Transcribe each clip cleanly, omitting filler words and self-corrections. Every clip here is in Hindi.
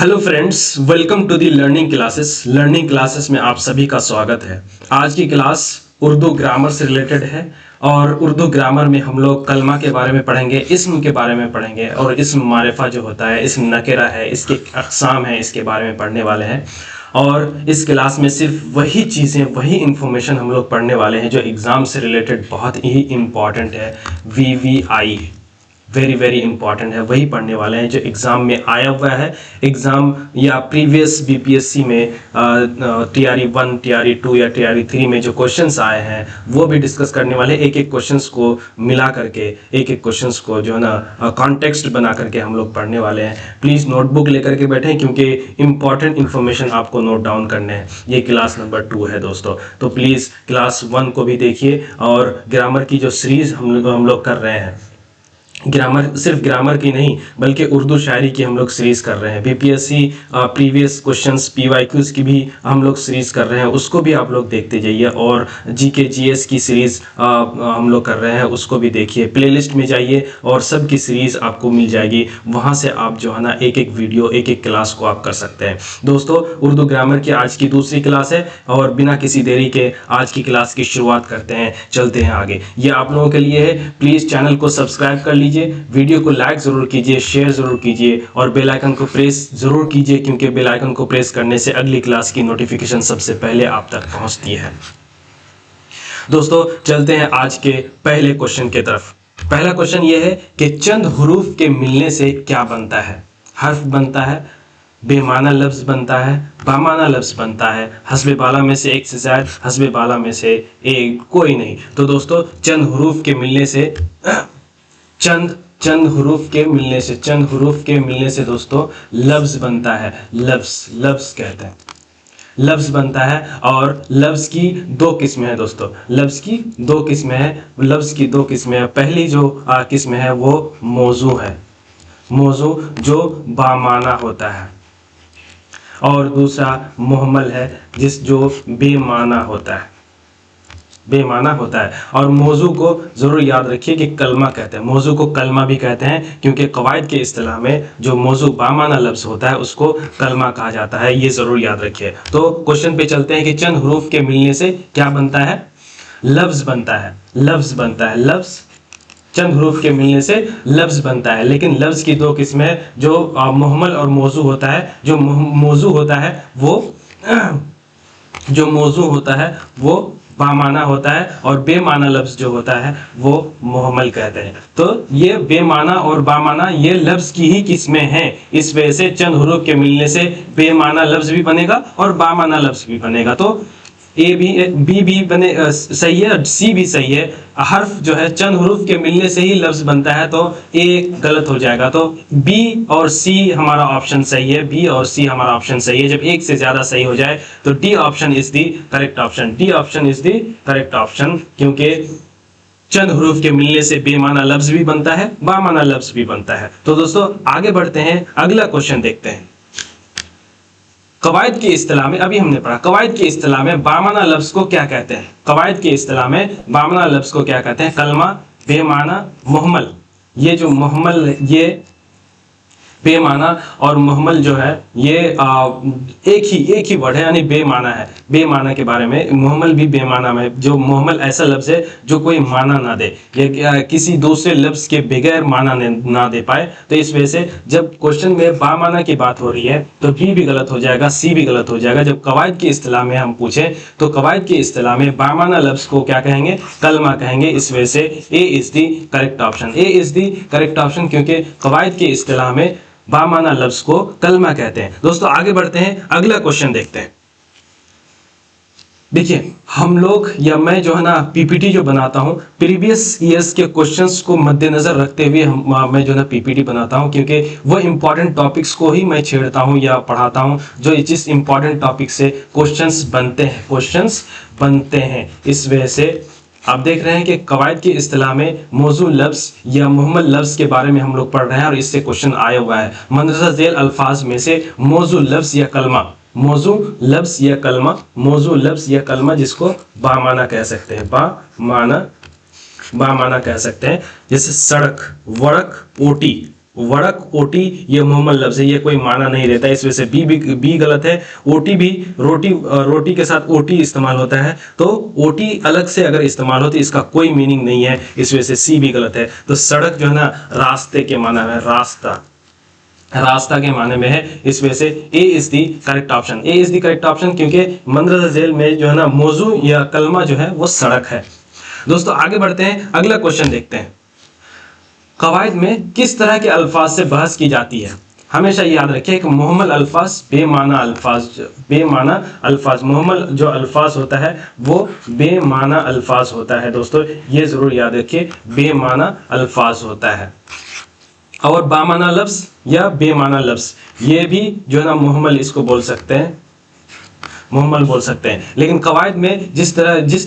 Hello friends, welcome to the learning classes में आप सभी का स्वागत है। आज की क्लास उर्दू ग्रामर से रिलेटेड है और उर्दू ग्रामर में हम लोग कलमा के बारे में पढ़ेंगे, इस्म के बारे में पढ़ेंगे और इस्म मारिफा जो होता है, इस्म नकेरा है, इसके अक़साम है, इसके बारे में पढ़ने वाले हैं। और इस क्लास में सिर्फ वही चीज़ें, वही इंफॉर्मेशन हम लोग पढ़ने वाले हैं जो एग्ज़ाम से रिलेटेड बहुत ही इम्पॉर्टेंट है। VVI वेरी वेरी इंपॉर्टेंट है, वही पढ़ने वाले हैं जो एग्ज़ाम में आया हुआ है। एग्ज़ाम या प्रीवियस BPSC में TRE 1, TRE 2 या TRE 3 में जो क्वेश्चंस आए हैं वो भी डिस्कस करने वाले। एक एक क्वेश्चंस को मिला करके, एक एक क्वेश्चंस को जो है ना कॉन्टेक्स्ट बना करके हम लोग पढ़ने वाले हैं। प्लीज़ नोटबुक लेकर के बैठें क्योंकि इंपॉर्टेंट इन्फॉर्मेशन आपको नोट डाउन करने हैं। ये क्लास नंबर 2 है दोस्तों, तो प्लीज़ क्लास 1 को भी देखिए। और ग्रामर की जो सीरीज़ हम लोग कर रहे हैं, ग्रामर सिर्फ ग्रामर की नहीं बल्कि उर्दू शायरी की हम लोग सीरीज कर रहे हैं। BPSC प्रीवियस क्वेश्चंस PYQs की भी हम लोग सीरीज कर रहे हैं, उसको भी आप लोग देखते जाइए। और GK GS की सीरीज हम लोग कर रहे हैं, उसको भी देखिए। प्लेलिस्ट में जाइए और सब की सीरीज आपको मिल जाएगी, वहाँ से आप जो है ना एक एक वीडियो, एक एक क्लास को आप कर सकते हैं। दोस्तों, उर्दू ग्रामर की आज की दूसरी क्लास है और बिना किसी देरी के आज की क्लास की शुरुआत करते हैं, चलते हैं आगे। ये आप लोगों के लिए है, प्लीज़ चैनल को सब्सक्राइब कर लीजिए, वीडियो को लाइक जरूर कीजिए, शेयर जरूर कीजिए और बेल आइकन को प्रेस जरूर कीजिए क्योंकि बेल आइकन को प्रेस करने से अगली क्लास की नोटिफिकेशन सबसे पहले आप तक पहुंचती है। दोस्तों, चलते हैं आज के पहले क्वेश्चन की तरफ। पहला क्वेश्चन यह है कि चंद हुरूफ के मिलने से क्या बनता है। हर्फ बनता है, बेमाना लफ्ज बनता है, बामाना लफ्ज बनता है, हस्बे बाला में से एक से ज़ायद, हस्बे बाला में से एक कोई नहीं। तो दोस्तों, चंद हुरूफ के मिलने से चंद हुरूफ के मिलने से दोस्तों लफ्ज बनता है। लफ्ज कहते हैं, लफ्ज बनता है। और लफ्ज की दो किस्में हैं दोस्तों, लफ्ज की दो किस्में हैं। पहली जो किस्म है वो मौजू है, मौजू जो बामाना होता है, और दूसरा मुहम्मल है जो बेमाना होता है। और मौजू को ज़रूर याद रखिए कि कलमा कहते हैं, मौजू को कलमा भी कहते हैं क्योंकि कवायद के इस्तिलाह में जो मौजू बामाना लफ्ज़ होता है उसको कलमा कहा जाता है, ये ज़रूर याद रखिए। तो क्वेश्चन पे चलते हैं कि चंद हुरूफ के मिलने से क्या बनता है। लफ्ज़ बनता है, लफ्ज़। चंद हुरूफ के मिलने से लफ्ज़ बनता है, लेकिन लफ्ज़ की दो किस्में हैं, जो मुहम्मल और मौजू होता है। जो मौजू होता है वो बामाना होता है और बेमाना लफ्ज़ जो होता है वो मुहम्मल कहते हैं। तो ये बेमाना और बामाना ये लफ्ज़ की ही किस्में हैं, इस वजह से चंद हुरूफ के मिलने से बेमाना लफ्ज़ भी बनेगा और बामाना लफ्ज़ भी बनेगा। तो बी भी बने सही है, C भी सही है। हर्फ जो है चंद हुरूफ के मिलने से ही लफ्ज़ बनता है, तो A गलत हो जाएगा। तो B और C हमारा ऑप्शन सही है, B और C हमारा ऑप्शन सही है। जब एक से ज़्यादा सही हो जाए तो D option is the correct option, क्योंकि चंद हुरूफ के मिलने से बेमाना लफ्ज़ भी बनता है, बामाना लफ्ज़ भी बनता है। तो दोस्तों, आगे बढ़ते हैं, अगला क्वेश्चन देखते हैं। कवायद की इस्तिलाह में, अभी हमने पढ़ा कवायद की इस्तिलाह में बामाना लफ्ज़ को क्या कहते हैं। कवायद की इस्तिलाह में बामाना लफ्ज़ को क्या कहते हैं। कलमा, बेमाना, मुहम्मल। ये जो मुहम्मल, ये बेमाना और मुहम्मल जो है ये एक ही वर्ड है, यानी बेमाना है। बेमाना के बारे में, मुहम्मल भी बेमाना में, जो मुहम्मल ऐसा लफ्ज़ है जो कोई माना ना दे, या किसी दूसरे लफ्ज़ के बगैर माना ना दे पाए। तो इस वजह से जब क्वेश्चन में बामाना की बात हो रही है तो B भी गलत हो जाएगा, C भी गलत हो जाएगा। जब कवायद की इस्तिलाह में हम पूछें तो कवायद की इस्तिलाह में बामाना लफ्ज़ को क्या कहेंगे, कलमा कहेंगे। इस वजह से A is the correct option, क्योंकि कवायद की इस्तिलाह में बामाना लफ्ज़ को कलमा कहते हैं। दोस्तों, आगे बढ़ते हैं, अगला क्वेश्चन देखते हैं। देखिए, हम लोग या मैं जो है ना PPT जो बनाता हूँ, प्रीवियस ईयर्स के क्वेश्चंस को मद्देनजर रखते हुए मैं जो है ना PPT बनाता हूँ, क्योंकि वो इंपॉर्टेंट टॉपिक्स को ही मैं छेड़ता हूँ या पढ़ाता हूँ जो जिस इंपॉर्टेंट टॉपिक से क्वेश्चंस बनते हैं। इस वजह से आप देख रहे हैं कि कवायद की इस्तिलाह में मौजू लफ्ज़ या मुहम्मल लफ्ज़ के बारे में हम लोग पढ़ रहे हैं और इससे क्वेश्चन आया हुआ है। मंदरजा झेल अल्फाज में से मौजू लफ्ज़ या कलमा, जिसको बामाना कह सकते हैं, बामाना कह सकते हैं। जैसे सड़क, वड़क, ओटी, वड़क, ओटी ये मुहम्मल लफ्ज है, ये कोई माना नहीं देता, इस वजह से बी गलत है। ओटी भी रोटी के साथ ओटी इस्तेमाल होता है, तो ओटी अलग से अगर इस्तेमाल हो तो इसका कोई मीनिंग नहीं है, इस वजह से सी भी गलत है। तो सड़क जो है ना रास्ते के माना है, रास्ता के माने में है, इस वजह से A is the correct option, A is the correct option, क्योंकि मंदरजा झेल में जो है ना मौजू या कलमा जो है वो सड़क है। दोस्तों आगे बढ़ते हैं, अगला क्वेश्चन देखते हैं। कवायद में किस तरह के अल्फाज से बहस की जाती है? हमेशा याद रखिए कि मुहम्मल अल्फाज, बेमाना अल्फाज, मुहम्मल जो अल्फाज होता है वो बेमाना अल्फाज होता है। दोस्तों ये जरूर याद रखिए, बेमाना अल्फाज होता है। और बामाना लफ्ज या बेमाना लफ्ज ये भी जो है ना मुहम्मल इसको बोल सकते हैं, मुहम्मल बोल सकते हैं। लेकिन कवायद में जिस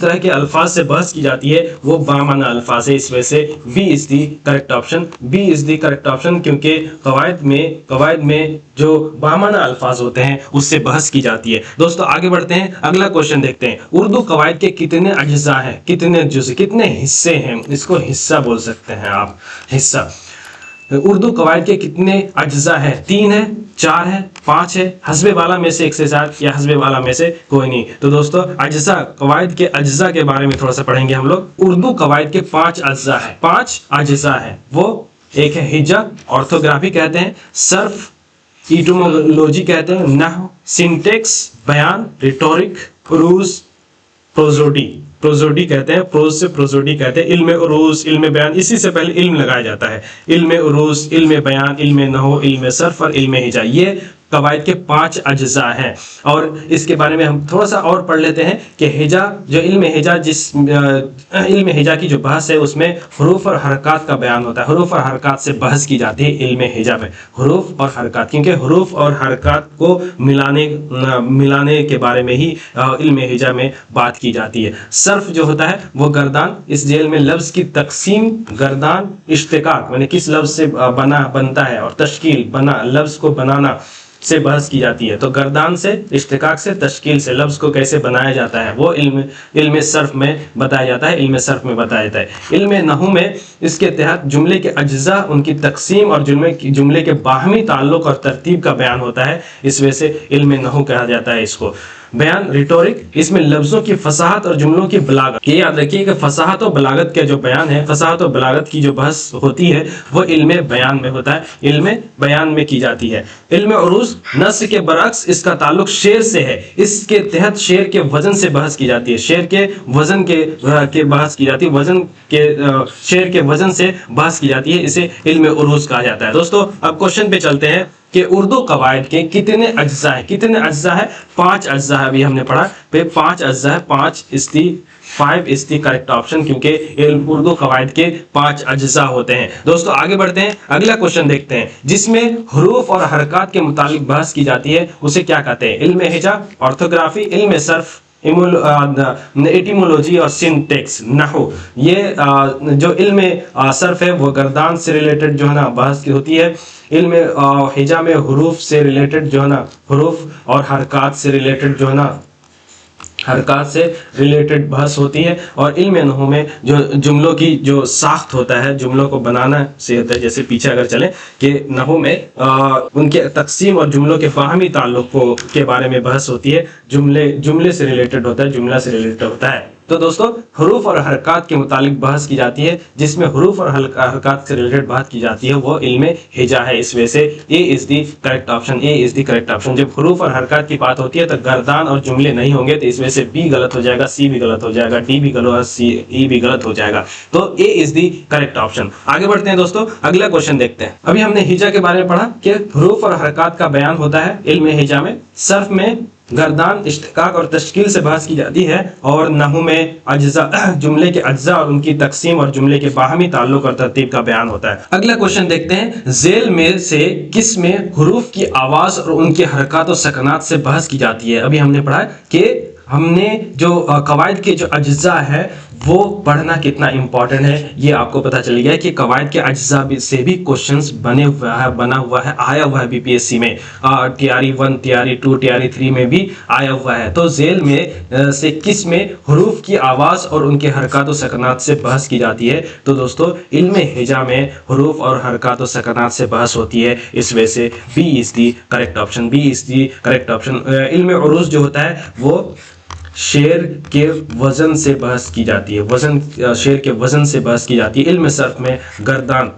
तरह के अल्फाज से बहस की जाती है वो बामाना अल्फाज है, इस वजह से B is the correct option, B is the correct option, क्योंकि कवायद में जो बामाना अल्फाज होते हैं उससे बहस की जाती है। दोस्तों आगे बढ़ते हैं, अगला क्वेश्चन देखते हैं। उर्दू कवायद के कितने अज्जा हैं, कितने हिस्से हैं? इसको हिस्सा बोल सकते हैं आप, हिस्सा। उर्दू कवायद के कितने अज्जा है? 3 है, 4 है, 5 है, हस्बे वाला में से 1 से 4 या हस्बे वाला में से कोई नहीं। तो दोस्तों अज्जा, कवायद के अज्जा के बारे में थोड़ा सा पढ़ेंगे हम लोग। उर्दू कवायद के 5 अज्जा है, 5 अज्जा है। वो एक है हिज्जा, ऑर्थोग्राफी कहते हैं, सर्फ, इटोमोलॉजी कहते हैं, नहव, सिंटेक्स, बयान, रिटोरिक, उरूज, प्रोजोडी कहते हैं, प्रोज से प्रोजोडी कहते हैं, इल्म उरूज, इल्म बयान, इसी से पहले इल्म लगाया जाता है। इल्म उरूज, इल्म बयान, इल्म नहव, इल्म सर्फ और इल्म हिजा, ये कवायद के 5 अज्जा हैं। और इसके बारे में हम थोड़ा सा और पढ़ लेते हैं कि हिजा, जो इल्म हिजा, इल्म हिजा की जो बहस है उसमें हरूफ और हरकत का बयान होता है। हरूफ और हरकत से बहस की जाती है इल्म हिजा में, हरूफ और हरकत, क्योंकि हरूफ और हरकत को मिलाने के बारे में ही इल्म हिजा में बात की जाती है। सर्फ जो होता है वो गर्दान, इस जेल में लफ्ज की तकसीम, गर्दान, इश्तिकाक यानी किस लफ्ज से बनता है, और तश्कील, बना, लफ्ज को बनाना से बहस की जाती है। तो गर्दान से, इश्तिकाक से, तश्कील से लफ्ज को कैसे बनाया जाता है वो इल्म सर्फ में बताया जाता है, इल्म सर्फ में बताया जाता है। इल्म नहू में इसके तहत जुमले के अज्जा, उनकी तकसीम और जुमले के बाहमी ताल्लुक और तरतीब का बयान होता है, इस वजह से इल्म नहू कहा जाता है इसको। बयान, रिटोरिक, इसमें लफ्जों की फसाहत और जुमलों की बलागत, ये याद रखिए कि फसाहत और बलागत का जो बयान है, फसाहत और बलागत की जो बहस होती है वो इल्म बयान में होता है, इल्म बयान में की जाती है। इल्म उरूज नस्र के बरअक्स इसका ताल्लुक शेर से है, इसके तहत शेर के वजन से बहस की जाती है, शेर के वजन के बहस की जाती है, शेर के वजन से बहस की जाती है, इसे इल्म उरूज कहा जाता है। दोस्तों अब क्वेश्चन पे चलते हैं कि उर्दू कवायद के कितने अज्जा है? कितने अज्जा है? 5 अज्जा है, अभी हमने पढ़ा, 5 अज्जा है, 5 इज द करेक्ट ऑप्शन, क्योंकि उर्दू कवायद के 5 अज्जा होते हैं। दोस्तों आगे बढ़ते हैं, अगला क्वेश्चन देखते हैं, जिसमें हरूफ और हरकत के मुतालिक बहस की जाती है उसे क्या कहते हैं? इल्म हिजा, ऑर्थोग्राफी, इल्म सर्फ, एटिमोलॉजी और सिंटेक्स, नहू। ये जो इल्म सर्फ है वो गर्दान से रिलेटेड जो है ना बहस की होती है। इल्म हिजा में हरूफ से रिलेटेड जो है ना, हरूफ और हरकत से रिलेटेड जो है ना, हरकत से रिलेटेड बहस होती है। और इल्म नहू में जो जुमलों की जो साख्त होता है, जुमलों को बनाना से होता है। जैसे पीछे अगर चले कि नहू में उनके तकसीम और जुमलों के फाहमी ताल्लुक के बारे में बहस होती है, जुमले से रिलेटेड होता है, जुमला से रिलेटेड होता है। तो दोस्तों हरूफ और हरकत के मुतालिक बहस की जाती है, जिसमें हरूफ और हरकत से रिलेटेड बात की जाती है वो इल्म हिजा है, इस वजह से A is the correct option, A is the correct option. जब हरूफ और हरकत की बात होती है तो गर्दान और जुमले नहीं होंगे, तो इस वजह से बी गलत हो जाएगा, सी भी गलत हो जाएगा, डी भी गलत और सी ई भी गलत हो जाएगा। तो ए इज द करेक्ट ऑप्शन। आगे बढ़ते हैं दोस्तों, अगला क्वेश्चन देखते हैं। अभी हमने हिजा के बारे में पढ़ा कि हरूफ और हरकत का बयान होता है इल्म हिजा में, सर्फ में गर्दान, इश्तिकाक और तश्कील से बहस की जाती है, और नहू में अज्जा, जुमले के अज्जा और उनकी तकसीम और जुमले के बाहमी ताल्लुक और तरतीब का बयान होता है। अगला क्वेश्चन देखते हैं, झेल में से किस में हुरूफ की आवाज और उनके हरकत और सकनात से बहस की जाती है? अभी हमने पढ़ा कि हमने जो कवायद के जो अज्जा है वो पढ़ना कितना इंपॉर्टेंट है ये आपको पता चल गया कि कवायद के अज्जा से भी क्वेश्चंस बना हुआ है, आया हुआ है बीपीएससी में। टीआरई 1, टीआरई 2, टीआरई 3 में भी आया हुआ है। तो झेल में से किस में हरूफ की आवाज़ और उनके हरकत व सकनात से बहस की जाती है? तो दोस्तों इल्म हिजा में हरूफ और हरकत व सकनात से बहस होती है, इस वजह से B is the correct option, B is the correct option. इल्म उरूज जो होता है वो शेर के वजन से बहस की जाती है, वजन शेर के वजन से बहस की जाती है। इल्म सर्फ में गर्दान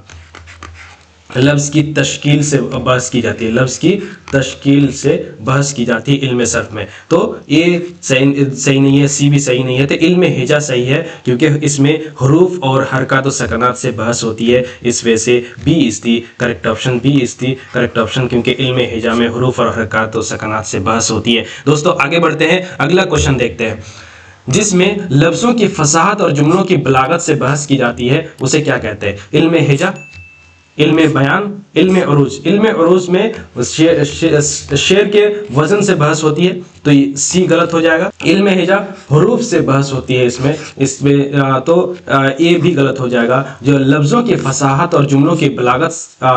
लफ्ज़ की तश्कील से बहस की जाती है, लफ्ज़ की तश्कील से बहस की जाती है इल्म सर्फ में। तो ये सही नहीं है, सी भी सही नहीं है। तो इल्म हिजा सही है क्योंकि इसमें हरूफ और हरकत व सकनात से बहस होती है, इस वजह से B is the correct option, B is the correct option, क्योंकि इल्म हिजा में हरूफ और हरकत व सकनात से बहस होती है। दोस्तों आगे बढ़ते हैं, अगला क्वेश्चन देखते हैं। जिसमें लफ्ज़ों की फसाहत और जुमलों की बलागत से बहस की जाती है उसे क्या कहते हैं? इल्म हिजा, इल्म बयान, इल्म उरूज। इल्म उरूज में शेर के वजन से बहस होती है, तो ये सी गलत हो जाएगा। इल्म हिजा हरूफ से बहस होती है इसमें तो ए भी गलत हो जाएगा। जो लफ्ज़ों की फसाहत और जुमलों की बलागत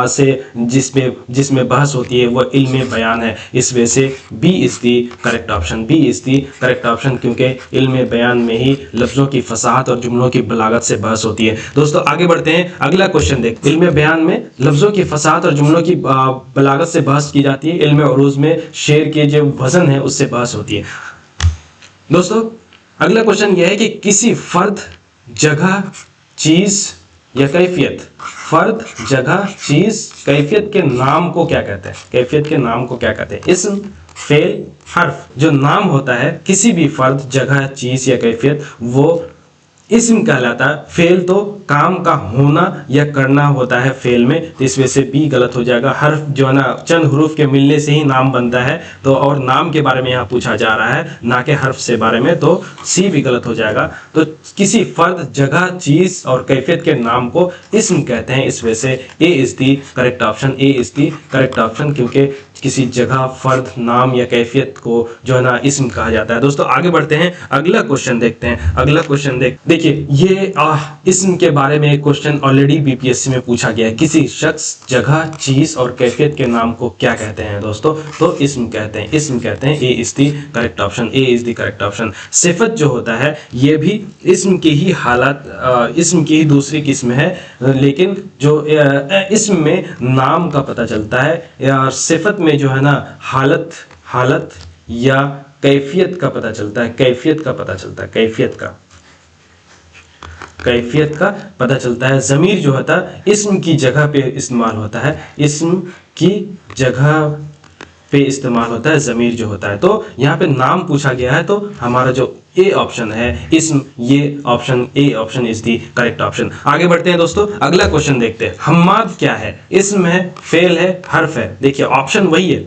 से जिसमें बहस होती है वो इल्म बयान है, इस वजह से B is the correct option, B is the correct option, क्योंकि इल्म बयान में ही लफ्ज़ों की फसाहत और जुमलों की बलागत से बहस होती है। दोस्तों आगे बढ़ते हैं, अगला क्वेश्चन देखते हैं। इल्म बयान में लफ्ज़ों की फसाहत और जुमलों की बलागत से बहस की जाती है, इल्म उरूज में शेर के जो वजन है उससे बहस होती है। दोस्तों अगला क्वेश्चन यह है कि किसी फर्द, जगह, चीज या कैफियत, फर्द, जगह, चीज, कैफियत के नाम को क्या कहते हैं? कैफियत के नाम को क्या कहते हैं? इस्म, फेल, हर्फ। जो नाम होता है किसी भी फर्द, जगह, चीज या कैफियत वो इस्म कहलाता है। फेल तो काम का होना या करना होता है फेल में, तो इस वजह से बी गलत हो जाएगा। हर्फ जो है ना चंद हरूफ के मिलने से ही नाम बनता है, तो और नाम के बारे में यहाँ पूछा जा रहा है ना कि हर्फ से बारे में, तो सी भी गलत हो जाएगा। तो किसी फर्द, जगह, चीज और कैफियत के नाम को इस्म कहते हैं, इस वजह से A is the correct option, A is the correct option, क्योंकि किसी जगह, फर्द, नाम या कैफियत को जो है ना इस्म कहा जाता है। दोस्तों आगे बढ़ते हैं, अगला क्वेश्चन देखते हैं। अगला क्वेश्चन देखिए ये इस्म के बारे में एक क्वेश्चन ऑलरेडी बीपीएससी में पूछा गया है। किसी शख्स, जगह, चीज और कैफियत के नाम को क्या कहते हैं दोस्तों? तो इस्म कहते हैं, इस्म कहते हैं। A is the correct option, A is the correct option. सिफत जो होता है ये भी इस्म की ही हालत, इस्म की ही दूसरी किस्म है, लेकिन जो इस्म में नाम का पता चलता है या सिफत में जो है ना हालत या कैफियत का पता चलता है, कैफियत का पता चलता है, कैफियत का पता चलता है। ज़मीर जो होता है इस्म की जगह पे इस्तेमाल होता है, इस्म की जगह पे इस्तेमाल होता है ज़मीर जो होता है। तो यहाँ पे नाम पूछा गया है, तो हमारा जो ए ऑप्शन है इस्म, ये option A option is the correct option. आगे बढ़ते हैं दोस्तों, अगला क्वेश्चन देखते हैं। हम्माद क्या है? इस्म है, फेल है, हर्फ है? देखिए ऑप्शन वही है,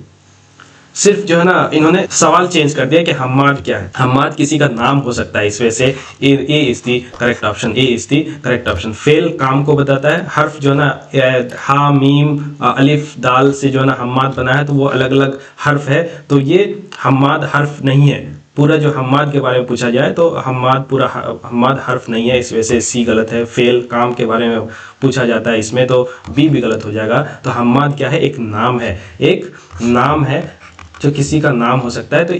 सिर्फ जो है ना इन्होंने सवाल चेंज कर दिया कि हम्माद क्या है। हम्माद किसी का नाम हो सकता है, इस वजह से A is the correct option, A is the correct option. फेल काम को बताता है, हर्फ जो है ना हा, मीम, अलिफ, दाल से जो है ना हम्माद बना है, तो वो अलग अलग हर्फ है, तो ये हम्माद हर्फ नहीं है। पूरा जो हम्माद के बारे में पूछा जाए तो पूरा हम्माद हर्फ नहीं है, इस वजह से सी गलत है। फेल काम के बारे में पूछा जाता है इसमें, तो बी भी गलत हो जाएगा। तो हम्माद क्या है? एक नाम है, एक नाम है जो किसी का नाम हो सकता है, तो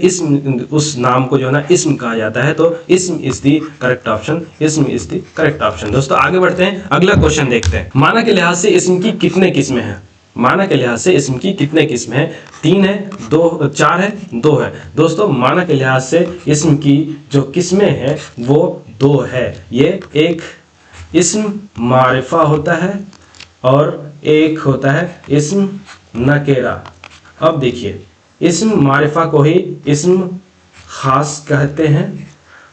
उस नाम को जो है ना इस्म कहा जाता है, तो इस्म इज दी करेक्ट ऑप्शन, इस्म इज दी करेक्ट ऑप्शन। दोस्तों आगे बढ़ते हैं, अगला क्वेश्चन देखते हैं। माना के लिहाज से इस्म की कितने किस्में हैं? माना के लिहाज से इस्म की कितने किस्म हैं? 3 है, 2, 4 है, 2 है। दोस्तों माना के लिहाज से इस्म की जो किस्में हैं वो 2 है। ये एक इस्म मारिफा होता है और एक होता है इस्म नकेरा। अब देखिए इस्म मारिफा को ही इस्म खास कहते हैं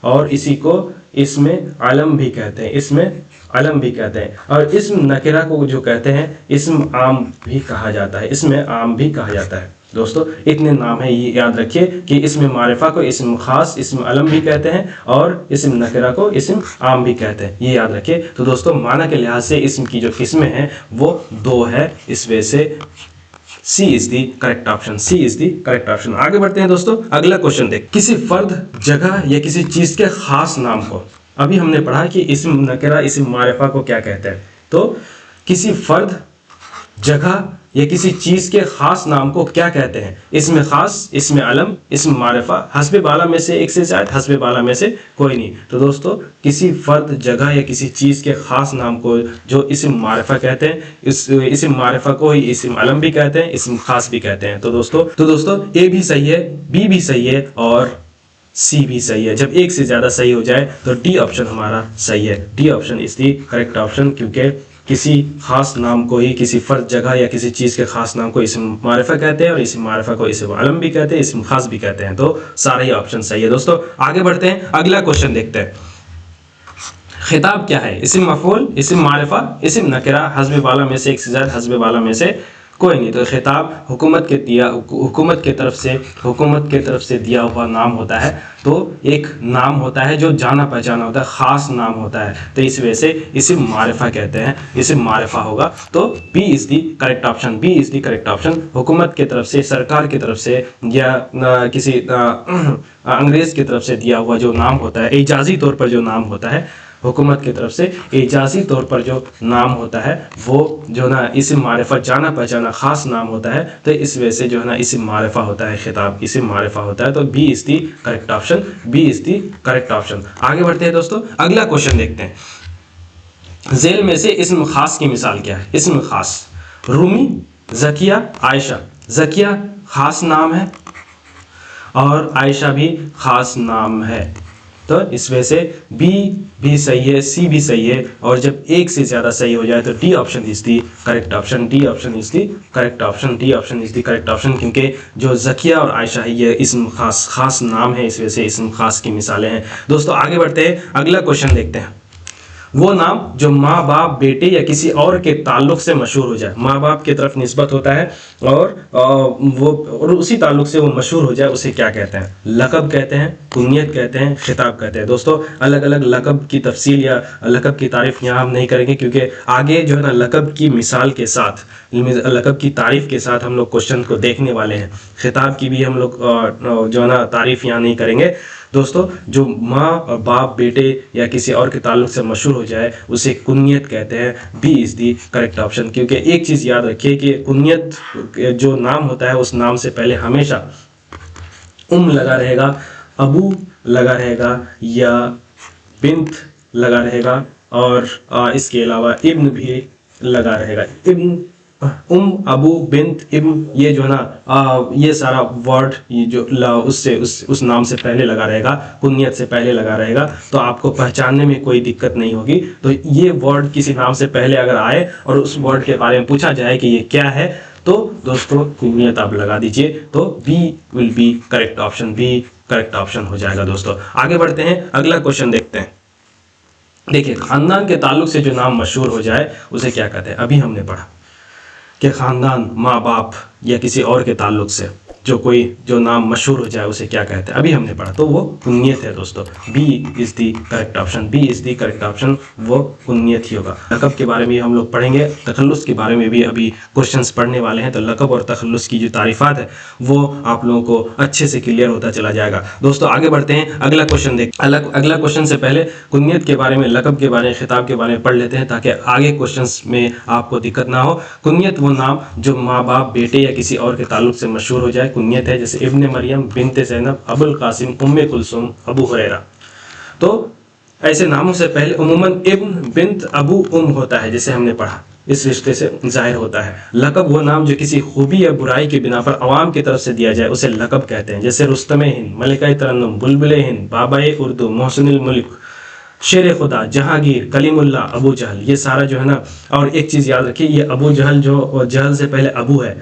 और इसी को इस्म अलम भी कहते हैं, इसमें अलम भी कहते हैं। और इस्म नकेरा को जो कहते हैं इस्म आम भी कहा जाता है, इसमें आम भी कहा जाता है। दोस्तों इतने नाम है, ये याद रखिए कि इस्म मारिफा को इस्म खास, इस्म अलम भी कहते हैं और इस्म नकेरा को इस्म आम भी कहते हैं, ये याद रखिए। तो दोस्तों माना के लिहाज से इस्म की जो किस्में हैं वो 2 है, इस वजह से C is the correct option, C is the correct option. आगे बढ़ते हैं दोस्तों, अगला क्वेश्चन देख। किसी फर्द, जगह या किसी चीज के खास नाम को अभी हमने पढ़ा कि इस्म नकिरा इस्म मारिफा को क्या कहते हैं। तो किसी फर्द, जगह या किसी चीज के खास नाम को क्या कहते हैं? इसमें खास, इसमें अलम, इसमें मारिफा, हस्बे बाला में से एक से ज्यादा, हस्बे बाला में से कोई नहीं। तो दोस्तों किसी फर्द, जगह या किसी चीज के खास नाम को जो इसम मारिफा कहते हैं, इस इसम मारिफा को ही इसम अलम भी कहते हैं, इसम खास भी कहते हैं। तो दोस्तों ए भी सही है, बी भी सही है और सी भी सही है। जब एक से ज्यादा सही हो जाए तो डी ऑप्शन हमारा सही है। D option is the correct option, क्योंकि किसी खास नाम को ही, किसी फर्द, जगह या किसी चीज के खास नाम को इसम मारिफा कहते हैं और इसम मारिफा को इसम अलम भी कहते हैं, इसम खास भी कहते हैं। तो सारा ही ऑप्शन सही है। दोस्तों आगे बढ़ते हैं, अगला क्वेश्चन देखते हैं। खिताब क्या है? इसम मफूल, इसम मारिफा, इसम नकिरा, हस्बे बाला में से एक से ज्यादा, हस्बे बाला में से कोई नहीं। तो खिताब हुकूमत की तरफ से दिया हुआ नाम होता है। तो एक नाम होता है जो जाना पहचाना होता है, खास नाम होता है। तो इस वजह से इसे मारिफा कहते हैं, इसे मारिफा होगा। तो B is the correct option, B is the correct option. हुकूमत की तरफ से, सरकार की तरफ से या किसी अंग्रेज की तरफ से दिया हुआ जो नाम होता है, एजाजी तौर पर जो नाम होता है, हुकूमत की तरफ से एजाजी तौर पर जो नाम होता है, वो जो ना इस्म मारिफा, जाना पहचाना खास नाम होता है। तो इस वजह से जो है ना इस्म मारिफा होता है, खिताब इस्म मारिफा होता है। तो B is the correct option, B is the correct option. आगे बढ़ते हैं दोस्तों, अगला क्वेश्चन देखते हैं। जेल में से इस्म खास की मिसाल क्या है? इस्म खास, रूमी, जकिया, आयशा। जकिया खास नाम है और आयशा भी खास नाम है। तो इस वजह से बी भी सही है, सी भी सही है, और जब एक से ज्यादा सही हो जाए तो D option is the correct option, D option is the correct option, D option is the correct option. क्योंकि जो जकिया और आयशा है ये इस्म खास नाम है, इस वजह से इस्म खास की मिसालें हैं। दोस्तों आगे बढ़ते हैं, अगला क्वेश्चन देखते हैं। वो नाम जो माँ बाप, बेटे या किसी और के ताल्लुक से मशहूर हो जाए, माँ बाप की तरफ निस्बत होता है और उसी ताल्लुक से वो मशहूर हो जाए, उसे क्या कहते हैं? लक़ब कहते हैं, कुनियत कहते हैं, खिताब कहते हैं। दोस्तों अलग अलग लक़ब की तफसील या लक़ब की तारीफ यहाँ हम नहीं करेंगे, क्योंकि आगे जो है ना लक़ब की मिसाल के साथ, लक़ब की तारीफ के साथ हम लोग क्वेश्चन को देखने वाले हैं। खिताब की भी हम लोग जो है ना तारीफ यहाँ नहीं करेंगे। दोस्तों जो माँ और बाप, बेटे या किसी और के ताल्लुक से मशहूर हो जाए उसे कुनियत कहते हैं। B is the correct option. क्योंकि एक चीज़ याद रखिए कि कुनियत जो नाम होता है उस नाम से पहले हमेशा लगा रहेगा, अबू लगा रहेगा या बिन्त लगा रहेगा, और इसके अलावा इब्न भी लगा रहेगा। इब्न, अबू, बिन्त, इब्न, ये जो ना ये सारा वर्ड ये जो उससे उस नाम से पहले लगा रहेगा, कुनियत से पहले लगा रहेगा, तो आपको पहचानने में कोई दिक्कत नहीं होगी। तो ये वर्ड किसी नाम से पहले अगर आए और उस वर्ड के बारे में पूछा जाए कि ये क्या है, तो दोस्तों कुनियत आप लगा दीजिए। तो B will be correct option, B correct option हो जाएगा। दोस्तों आगे बढ़ते हैं, अगला क्वेश्चन देखते हैं। देखिए खानदान के ताल्लुक से जो नाम मशहूर हो जाए उसे क्या कहते हैं? अभी हमने पढ़ा कि खानदान, माँ बाप या किसी और के ताल्लुक से जो नाम मशहूर हो जाए उसे क्या कहते हैं? अभी हमने पढ़ा, तो वो कुनियत है। दोस्तों B is the correct option, B is the correct option, वो कुनियत ही होगा। लक़ब के बारे में हम लोग पढ़ेंगे, तखल्लुस के बारे में भी अभी क्वेश्चन्स पढ़ने वाले हैं। तो लक़ब और तखल्लुस की जो तारीफात है वो आप लोगों को अच्छे से क्लियर होता चला जाएगा। दोस्तों आगे बढ़ते हैं, अगला क्वेश्चन देख अगला क्वेश्चन से पहले कुनियत के बारे में, लक़ब के बारे में, खिताब के बारे में पढ़ लेते हैं ताकि आगे क्वेश्चंस में आपको दिक्कत ना हो। कुनियत वो नाम जो माँ बाप, बेटे या किसी और के ताल्लुक से मशहूर हो जाए, कुनियत है। जैसे इब्ने मरियम, बिनते ज़ैनब, अबुल कासिम, उम्मे कुलसुम, अबू हुरैरा। तो ऐसे नामों से पहले उमूमन इब्न, बिन्त, अबू, होता है, जैसे हमने पढ़ा, इस रिश्ते से जाहिर होता है। लक़ब वो नाम जो किसी खूबी या बुराई की बिना पर अवाम की तरफ से दिया जाए उसे लक़ब कहते हैं। जैसे रुस्तम हिंद, मलिका तरन्नुम, बुलबुल हिंद, बाबाए उर्दू, मोहसिनुल मुल्क, शेर खुदा, जहांगीर, कलीमुल्ला, अबू जहल, ये सारा जो है ना। और एक चीज़ याद रखिए, ये अबू जहल जो जहल से पहले अबू है,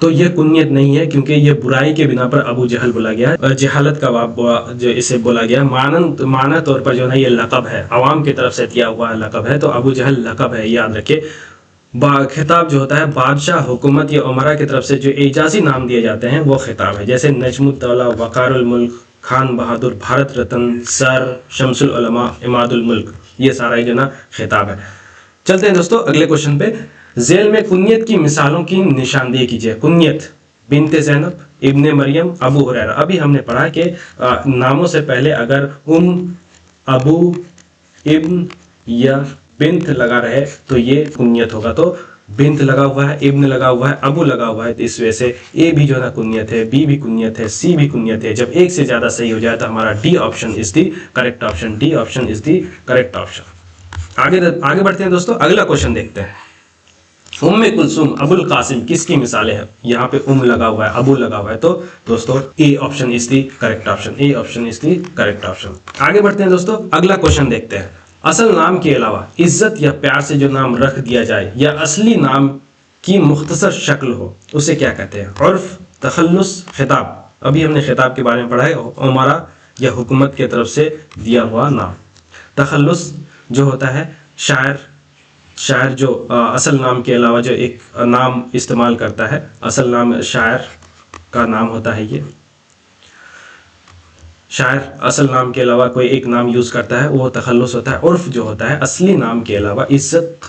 तो ये कुनियत नहीं है, क्योंकि ये बुराई के बिना पर अबू जहल बोला गया है। जहालत का बाप जो इसे बोला गया, माना तौर पर जो है ये लक़ब है, अवाम की तरफ से दिया हुआ लक़ब है। तो अबू जहल लक़ब है, याद रखिए। खिताब जो होता है बादशाह, हुकूमत या उमरा की तरफ से जो एजाजी नाम दिए जाते हैं वो खिताब है। जैसे नजमुद्दौला, वक़ारुल मुल्क, खान बहादुर, भारत रत्न, सर, शमसुल उलमा, इमादुल मुल्क, ये सारा जो ना खिताब है। चलते हैं दोस्तों अगले क्वेश्चन पे। जेल में कुनियत की मिसालों की निशानदेही कीजिए। कुनियत, बिनते ज़ैनब, इब्ने मरियम, अबू हुरैरा। अभी हमने पढ़ा कि नामों से पहले अगर अबू, इब्न या बिन्त लगा रहे तो ये कुनियत होगा। तो बिन्त लगा हुआ है, इब्न लगा हुआ है, अबू लगा हुआ है, तो इस वजह से ए भी जो है ना कुनियत है, बी भी कुनियत है, सी भी कुनियत है। जब एक से ज्यादा सही हो जाए तो हमारा D option is the correct option, D option is the correct option. आगे बढ़ते हैं दोस्तों, अगला क्वेश्चन देखते हैं। उम्मे कुलसुम अबुल कासिम किसकी मिसालें हैं? यहाँ पे लगा हुआ है, अबू लगा हुआ है, तो दोस्तों A option is the correct option, A option is the correct option. आगे बढ़ते हैं दोस्तों, अगला क्वेश्चन देखते हैं। असल नाम के अलावा इज्जत या प्यार से जो नाम रख दिया जाए या असली नाम की मुख्तसर शक्ल हो उसे क्या कहते हैं? उर्फ, तखल्लुस, खिताब। अभी हमने खिताब के बारे में पढ़ा है, उमरा या हुकूमत की तरफ से दिया हुआ नाम। तखल्लुस जो होता है शायर जो असल नाम के अलावा जो एक नाम इस्तेमाल करता है, असल नाम शायर का नाम होता है। ये शायर असल नाम के अलावा कोई एक नाम यूज करता है, वो तखल्लुस होता है। उर्फ जो होता है असली नाम के अलावा इज्जत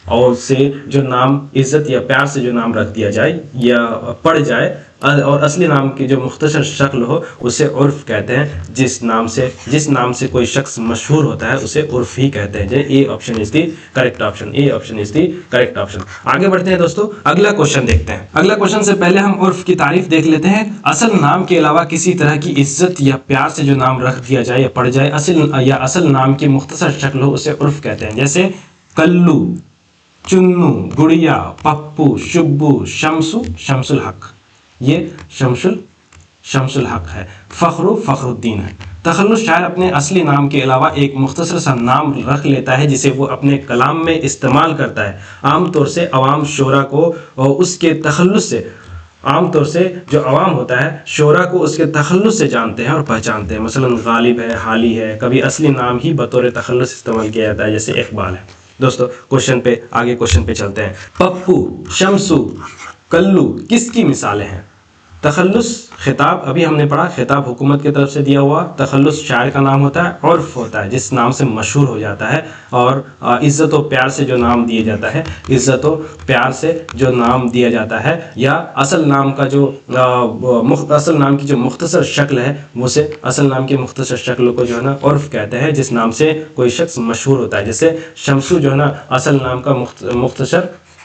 और से जो नाम, इज्जत या प्यार से जो नाम रख दिया जाए या पढ़ जाए और असली नाम की जो मुख्तसर शक्ल हो उसे उर्फ कहते हैं। जिस नाम से कोई शख्स मशहूर होता है उसे उर्फ ही कहते हैं। A option is the correct option, A option is the correct option. आगे बढ़ते हैं दोस्तों, अगला क्वेश्चन देखते हैं। अगला क्वेश्चन से पहले हम उर्फ की तारीफ देख लेते हैं। असल नाम के अलावा किसी तरह की इज्जत या प्यार से जो नाम रख दिया जाए या पढ़ जाए असल नाम की मुख्तसर शक्ल हो उसे उर्फ कहते हैं। जैसे कल्लू, चुन्नू, गुड़िया, पप्पू, शुब्बू, शमसू, शमसुल हक। ये शमसुल हक है। फखरू, फखरुद्दीन है। तखल्लुस शायर अपने असली नाम के अलावा एक मुख्तसर सा नाम रख लेता है जिसे वो अपने कलाम में इस्तेमाल करता है। आमतौर से अवाम शोरा को और उसके तखल्लुस से आमतौर से जो अवाम होता है शोरा को उसके तखल्लुस से जानते हैं और पहचानते हैं। मसलन गालिब है, हाली है। कभी असली नाम ही बतौर तखल्लुस इस्तेमाल किया जाता है, जैसे इकबाल है। दोस्तों आगे क्वेश्चन पे चलते हैं। पप्पू, शमसू, कल्लू किसकी मिसालें हैं? तखल्लुस, खिताब अभी हमने पढ़ा, खिताब हुकूमत की तरफ से दिया हुआ। तखल्लुस शायर का नाम होता है। उर्फ होता है जिस नाम से मशहूर हो जाता है। और इज्जत और प्यार से जो नाम दिया जाता है, इज्जत और प्यार से जो नाम दिया जाता है या असल नाम का जो असल नाम की जो मुख्तसर शक्ल है उसे असल नाम की मुख्तसर शक्ल को जो है ना उर्फ कहते हैं। जिस नाम से कोई शख्स मशहूर होता है, जैसे शमसू जो है ना असल नाम का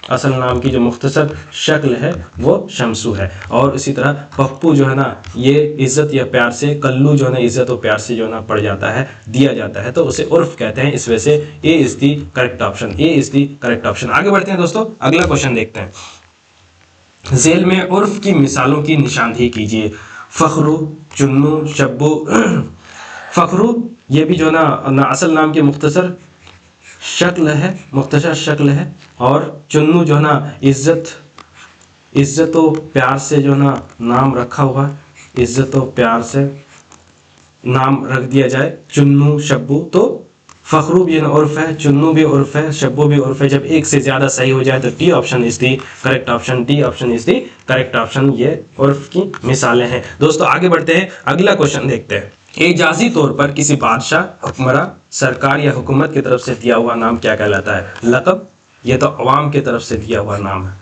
असल नाम की जो मुख्तसर शक्ल है वो शमसू है। और इसी तरह पप्पू जो है ना ये इज्जत या प्यार से, कल्लू जो है ना इज्जत और प्यार से जो है ना पढ़ जाता है, दिया जाता है, तो उसे उर्फ कहते हैं। इस वजह से A is the correct option, A is the correct option. आगे बढ़ते हैं दोस्तों, अगला क्वेश्चन देखते हैं। झेल में उर्फ की मिसालों की निशानदेही कीजिए। फखरू, चुन्नू, शब्बू। फखरू ये भी जो है ना असल नाम की मुख्तसर शक्ल है। और चुन्नू जो है ना इज्जत और प्यार से जो ना नाम रखा हुआ, इज्जत और प्यार से नाम रख दिया जाए, चुन्नू, शब्बू। तो फखरू भी उर्फ है, चुन्नू भी उर्फ है, शब्बू भी उर्फ है। जब एक से ज्यादा सही हो जाए तो D option is the correct option, D option is the correct option. ये उर्फ की मिसालें हैं। दोस्तों आगे बढ़ते हैं, अगला क्वेश्चन देखते हैं। एजाजी तौर पर किसी बादशाह, हुक्मरान, सरकार या हुकूमत की तरफ से दिया हुआ नाम क्या कहलाता है? लक़ब, ये तो अवाम की तरफ से दिया हुआ नाम है।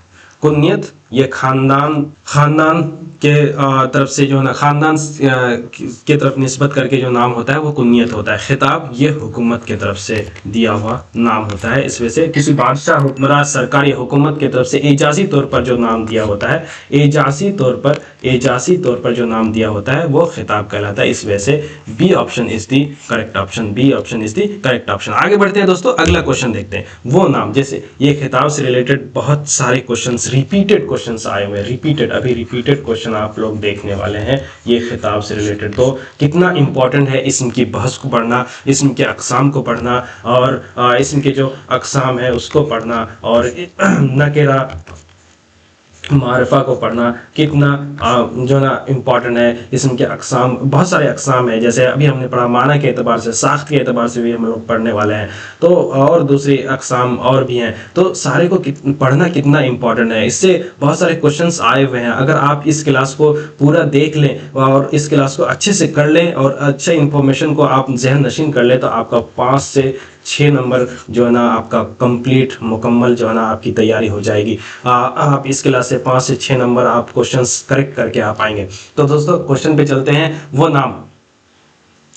कुनियत, ये खानदान के तरफ से जो ना खानदान के तरफ निस्बत करके जो नाम होता है वो कुनियत होता है। खिताब ये हुकूमत की तरफ से दिया हुआ नाम होता है। इस वजह से किसी बादशाह, हुक्मरान, सरकार या हुकूमत की तरफ से एजाजी तौर पर जो नाम दिया होता है, एजाजी तौर पर जो नाम दिया होता है वो खिताब कहलाता है। इस वजह से B option is the correct option, B option is the correct option. आगे बढ़ते हैं दोस्तों, अगला क्वेश्चन देखते हैं। वो नाम, जैसे ये खिताब से रिलेटेड बहुत सारे क्वेश्चंस, रिपीटेड क्वेश्चंस आए हुए, रिपीटेड क्वेश्चन आप लोग देखने वाले हैं। ये खिताब से रिलेटेड तो कितना इंपॉर्टेंट है इसम की बहस को पढ़ना, इसम के अक़साम को पढ़ना और इसम के जो अक़साम है उसको पढ़ना और नकेरा मारिफा को पढ़ना कितना जो ना इम्पॉर्टेंट है। इसम के अक़साम, बहुत सारे अक़साम है, जैसे अभी हमने पढ़ा माना के एतबार से, साख्त के एतबार से भी हम लोग पढ़ने वाले हैं। तो और दूसरे अक़साम और भी हैं, तो सारे को पढ़ना कितना इम्पॉर्टेंट है। इससे बहुत सारे क्वेश्चंस आए हुए हैं। अगर आप इस क्लास को पूरा देख लें और इस क्लास को अच्छे से कर लें और अच्छे इंफॉर्मेशन को आप जहन नशीन कर लें तो आपका 5 से 6 नंबर जो है ना आपका कंप्लीट मुकम्मल जो है ना आपकी तैयारी हो जाएगी। आप इस क्लास से 5 से 6 नंबर आप क्वेश्चंस करेक्ट करके आ पाएंगे। तो दोस्तों क्वेश्चन पे चलते हैं। वो नाम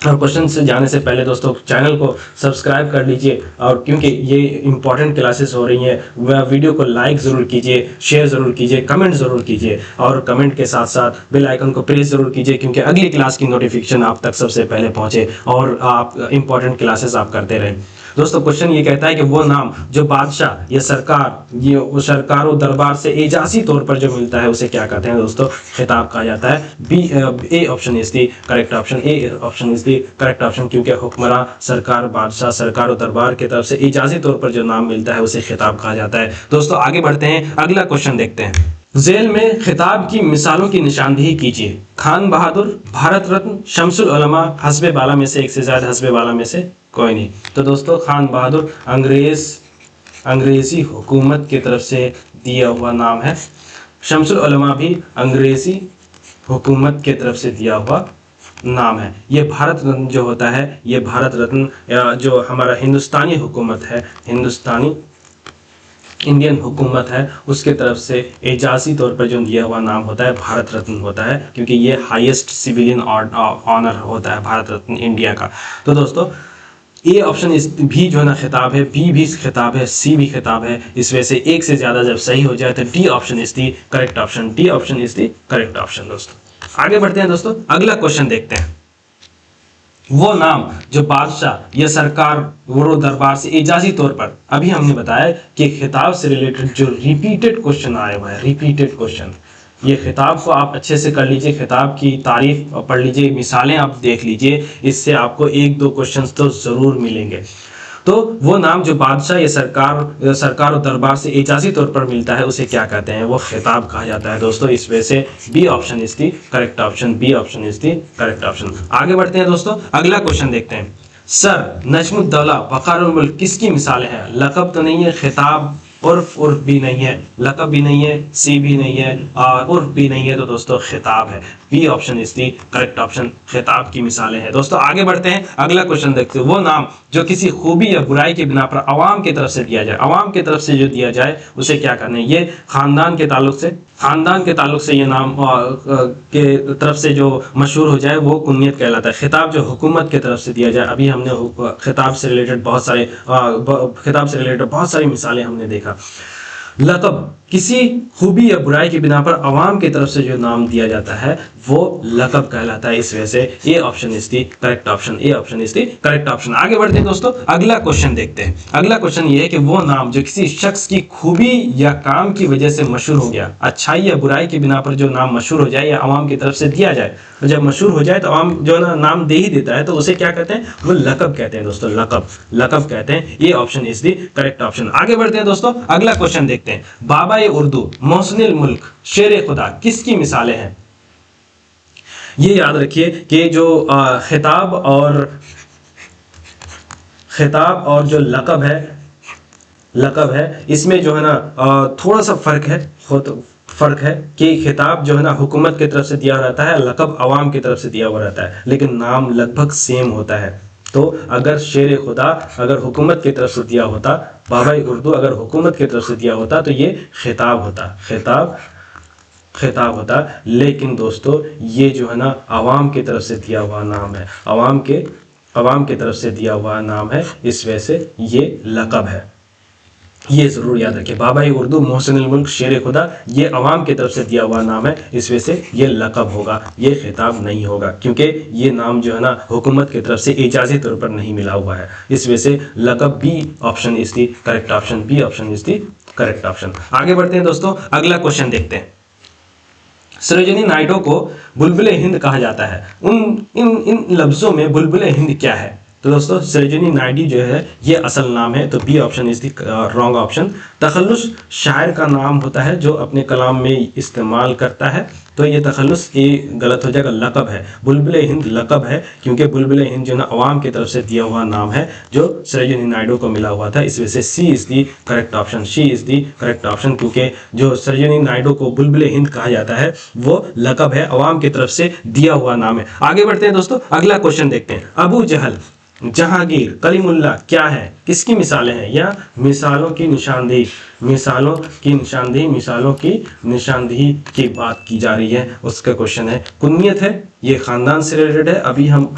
और क्वेश्चन से जाने से पहले दोस्तों चैनल को सब्सक्राइब कर लीजिए, और क्योंकि ये इंपॉर्टेंट क्लासेस हो रही हैं, वह वीडियो को लाइक ज़रूर कीजिए, शेयर ज़रूर कीजिए, कमेंट ज़रूर कीजिए, और कमेंट के साथ साथ बेल आइकन को प्रेस ज़रूर कीजिए, क्योंकि अगली क्लास की नोटिफिकेशन आप तक सबसे पहले पहुँचे और आप इंपॉर्टेंट क्लासेस आप करते रहें। दोस्तों क्वेश्चन ये कहता है कि वो नाम जो बादशाह या सरकार ये वो सरकार और दरबार से एजाजी तौर पर जो मिलता है उसे क्या कहते हैं दोस्तों? खिताब कहा जाता है। A option is the correct option, A option is the correct option, क्योंकि हुक्मरान, सरकार, बादशाह, सरकार और दरबार की तरफ से एजाजी तौर पर जो नाम मिलता है उसे खिताब कहा जाता है। दोस्तों आगे बढ़ते हैं, अगला क्वेश्चन देखते हैं। जेल में खिताब की मिसालों की निशानदेही कीजिए। खान बहादुर, भारत रत्न, शमसुल उलमा, हस्बे बाला में से एक से ज्यादा, हस्बे बाला में से कोई नहीं। तो दोस्तों खान बहादुर अंग्रेजी हुकूमत की तरफ से दिया हुआ नाम है। शमसुल उलमा भी अंग्रेजी हुकूमत की तरफ से दिया हुआ नाम है। ये भारत रत्न जो होता है, ये भारत रत्न जो हमारा हिंदुस्तानी हुकूमत है, हिंदुस्तानी इंडियन हुकूमत है, उसके तरफ से एजाजी तौर पर जो दिया हुआ नाम होता है भारत रत्न होता है, क्योंकि ये हाईएस्ट सिविलियन ऑनर होता है भारत रत्न इंडिया का। तो दोस्तों ए ऑप्शन इस भी जो है ना खिताब है, बी भी खिताब है, सी भी खिताब है। इस वजह से एक से ज़्यादा जब सही हो जाए तो D option is the correct option, D option is the correct option. दोस्तों आगे बढ़ते हैं दोस्तों, अगला क्वेश्चन देखते हैं। वो नाम जो बादशाह या सरकार वो दरबार से एजाजी तौर पर, अभी हमने बताया कि खिताब से रिलेटेड जो रिपीटेड क्वेश्चन आए हुए हैं, रिपीटेड क्वेश्चन, ये खिताब को आप अच्छे से कर लीजिए, खिताब की तारीफ पढ़ लीजिए, मिसालें आप देख लीजिए, इससे आपको एक दो क्वेश्चंस तो ज़रूर मिलेंगे। तो वो नाम जो बादशाह या सरकार और दरबार से एजाजी तौर पर मिलता है उसे क्या कहते हैं? वो खिताब कहा जाता है दोस्तों। इस वजह से B option is the correct option, B option is the correct option. आगे बढ़ते हैं दोस्तों, अगला क्वेश्चन देखते हैं। सर नजमुद्दौला वक़ारुल मुल्क किसकी मिसाल है? लक़ब तो नहीं है, खिताब उर्फ भी नहीं है, लक़ब भी नहीं है, सी भी नहीं है और उर्फ भी नहीं है, तो दोस्तों खिताब है। B option is the correct option, खिताब की मिसालें हैं। दोस्तों आगे बढ़ते हैं, अगला क्वेश्चन देखते हैं। वो नाम जो किसी खूबी या बुराई की बिना पर अवाम की तरफ से दिया जाए, अवाम की तरफ से जो दिया जाए उसे क्या करना है? ये खानदान के ताल्लुक से ये नाम के तरफ से जो मशहूर हो जाए वो कुन्नियत कहलाता है। खिताब जो हुकूमत की तरफ से दिया जाए, अभी हमने खिताब से रिलेटेड बहुत सारी मिसालें हमने देखा। लक़ब किसी खूबी या बुराई की बिना पर अवाम की तरफ से जो नाम दिया जाता है वो लक़ब कहलाता है। इस वजह से A option is the correct option, A option is the correct option. आगे बढ़ते हैं दोस्तों, अगला क्वेश्चन देखते हैं। अगला क्वेश्चन ये है कि वो नाम जो किसी शख्स की खूबी या काम की वजह से मशहूर हो गया, अच्छाई या बुराई की बिना पर जो नाम मशहूर हो जाए या अवाम की तरफ से दिया जाए, तो जब मशहूर हो जाए तो अवाम जो ना नाम दे ही देता है, तो उसे क्या कहते हैं? वो लक़ब कहते हैं दोस्तों, लक़ब कहते हैं। A option is the correct option. आगे बढ़ते हैं दोस्तों, अगला क्वेश्चन देखते हैं। बाबा उर्दू, मोहसिनुल मुल्क, शेर खुदा किसकी मिसालें हैं? ये याद रखिए कि जो खिताब और जो लक़ब है इसमें जो है ना थोड़ा सा फर्क है कि खिताब जो है ना हुकूमत की तरफ से दिया रहता है, लक़ब अवाम की तरफ से दिया हुआ रहता है, लेकिन नाम लगभग सेम होता है। तो अगर शेर खुदा अगर हुकूमत की तरफ से दिया होता, बाबा उर्दू अगर हुकूमत की तरफ से दिया होता तो ये खिताब होता, लेकिन दोस्तों ये जो है ना अवाम की तरफ से दिया हुआ नाम है, अवाम की तरफ से दिया हुआ नाम है, इस वजह से ये लक़ब है। ये जरूर याद रखिए, बाबा उर्दू, मोहसिनुल मुल्क, शेर खुदा, ये अवाम की तरफ से दिया हुआ नाम है, इस वजह से ये लक़ब होगा, ये खिताब नहीं होगा, क्योंकि ये नाम जो है ना हुकूमत की तरफ से एजाजी तौर पर नहीं मिला हुआ है। इस वजह से लक़ब B option is the correct option, B option is the correct option. आगे बढ़ते हैं दोस्तों, अगला क्वेश्चन देखते हैं। सरोजिनी नायडू को बुलबुले हिंद कहा जाता है। इन लफ्जों में बुलबुले हिंद क्या है? तो दोस्तों सरोजिनी नायडू जो है ये असल नाम है, तो B option is the wrong option. तखल्लुस शायर का नाम होता है जो अपने कलाम में इस्तेमाल करता है, तो ये तखल्लुस ये गलत हो जाएगा, लक़ब है। बुलबुले हिंद लक़ब है, क्योंकि बुलबुले हिंद जो ना अवाम की तरफ से दिया हुआ नाम है जो सरोजिनी नायडू को मिला हुआ था, इस वजह से C is the correct option, C is the correct option, क्योंकि जो सरोजिनी नायडू को बुलबुले हिंद कहा जाता है वो लक़ब है, अवाम की तरफ से दिया हुआ नाम है। आगे बढ़ते हैं दोस्तों, अगला क्वेश्चन देखते हैं। अबू जहल जहांगीर, कलीमुल्ला क्या है, किसकी मिसालें हैं? या मिसालों की निशानदेही, मिसालों की निशानदेही, मिसालों की निशानदेही की बात की जा रही है, उसका क्वेश्चन है। कुन्नियत है, ये खानदान से रिलेटेड है। अभी हम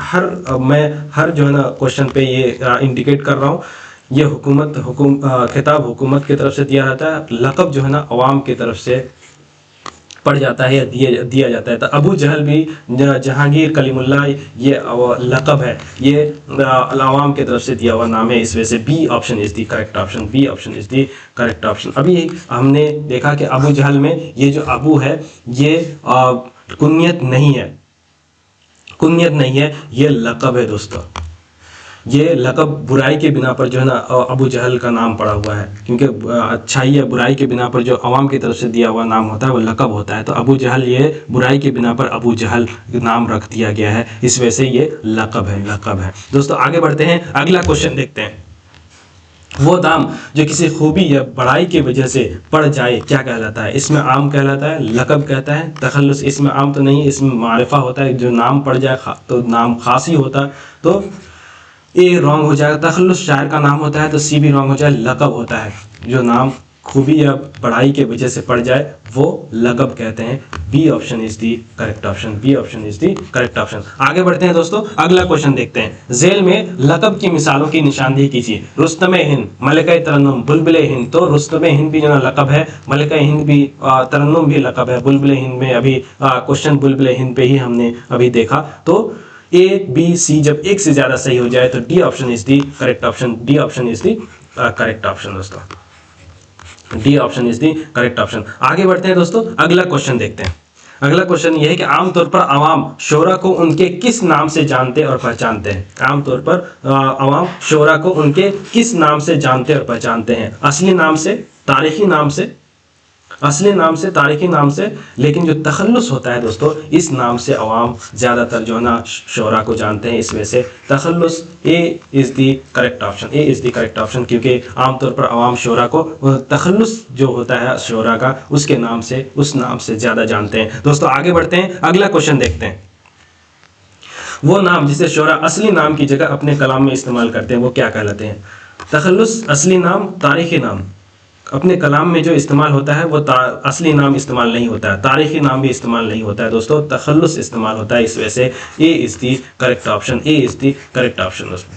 मैं हर जो है ना क्वेश्चन पे ये इंडिकेट कर रहा हूँ। ये खिताब हुकूमत की तरफ से दिया जाता है, लक़ब जो है ना अवाम की तरफ से पड़ जाता है या दिया जाता है। तो अबू जहल भी, जहांगीर, कलीमुल्ला, ये लक़ब है, ये अवाम की तरफ से दिया हुआ नाम है। इस वजह से B option is the correct option, B option is the correct option. अभी हमने देखा कि अबू जहल में ये जो अबू है ये कुन्नियत नहीं है, कुन्नियत नहीं है, ये लक़ब है दोस्तों। ये लक़ब बुराई के बिना पर जो है ना अबू जहल का नाम पड़ा हुआ है, क्योंकि अच्छाई या बुराई के बिना पर जो अवाम की तरफ से दिया हुआ नाम होता है वो लक़ब होता है। तो अबू जहल ये बुराई के बिना पर अबू जहल नाम रख दिया गया है, इस वजह से ये लक़ब है, लक़ब है। दोस्तों आगे बढ़ते हैं, अगला क्वेश्चन देखते हैं। वो दाम जो किसी खूबी या बड़ाई की वजह से पड़ जाए क्या कहलाता है? इसमें आम कहलाता है, लक़ब कहता है, तखल्लुस। इसमें आम तो नहीं, इसमें मारिफा होता है। जो नाम पड़ जाए तो नाम खास ही होता है, तो ए रॉन्ग हो जाएगा। तखल्लुस शायर का नाम होता है, तो सी भी रॉन्ग हो जाए। लक़ब होता है जो नाम खूबी या बड़ाई के वजह से पड़ जाए वो लक़ब कहते हैं। B option is the correct option, B option is the correct option. आगे बढ़ते हैं दोस्तों, अगला क्वेश्चन देखते हैं। झेल में लक़ब की मिसालों की निशानदेही कीजिए। रुस्तम हिंद, मलिका तरन्नुम, बुलबुल हिंद। तो रुस्तम हिंद भी जो ना लक़ब है, मलिका हिंद भी, तरन्नुम भी लक़ब है। बुलबुल हिंद में अभी क्वेश्चन बुलबुल हिंद पे ही हमने अभी देखा। तो ए बी सी जब एक से ज्यादा सही हो जाए तो D option is the correct option, D option is the correct option दोस्तों, D option is the correct option. आगे बढ़ते हैं दोस्तों, अगला क्वेश्चन देखते हैं। अगला क्वेश्चन यह है कि आमतौर पर अवाम शोरा को उनके किस नाम से जानते और पहचानते हैं? आमतौर पर अवाम शोरा को उनके किस नाम से जानते और पहचानते हैं? असली नाम से, तारीखी नाम से, असली नाम से, तारीखी नाम से। लेकिन जो तखल्लुस होता है दोस्तों, इस नाम से अवाम ज़्यादातर जो है ना शोरा को जानते हैं। इस वजह से तखल्लुस, A is the correct option, A is the correct option. क्योंकि आमतौर पर अवाम शोरा को तखल्लुस जो होता है शोरा का, उसके नाम से, उस नाम से ज़्यादा जानते हैं। दोस्तों आगे बढ़ते हैं, अगला क्वेश्चन देखते हैं। वो नाम जिसे शोरा असली नाम की जगह अपने कलाम में इस्तेमाल करते हैं वो क्या कहलाते हैं? तखल्लुस, असली नाम, तारीखी नाम। अपने कलाम में जो इस्तेमाल होता है वो असली नाम इस्तेमाल नहीं होता है, तारीखी नाम भी इस्तेमाल नहीं होता है दोस्तों, तखल्लुस इस्तेमाल होता है। इस वजह से A is the correct option, A is the correct option दोस्तों,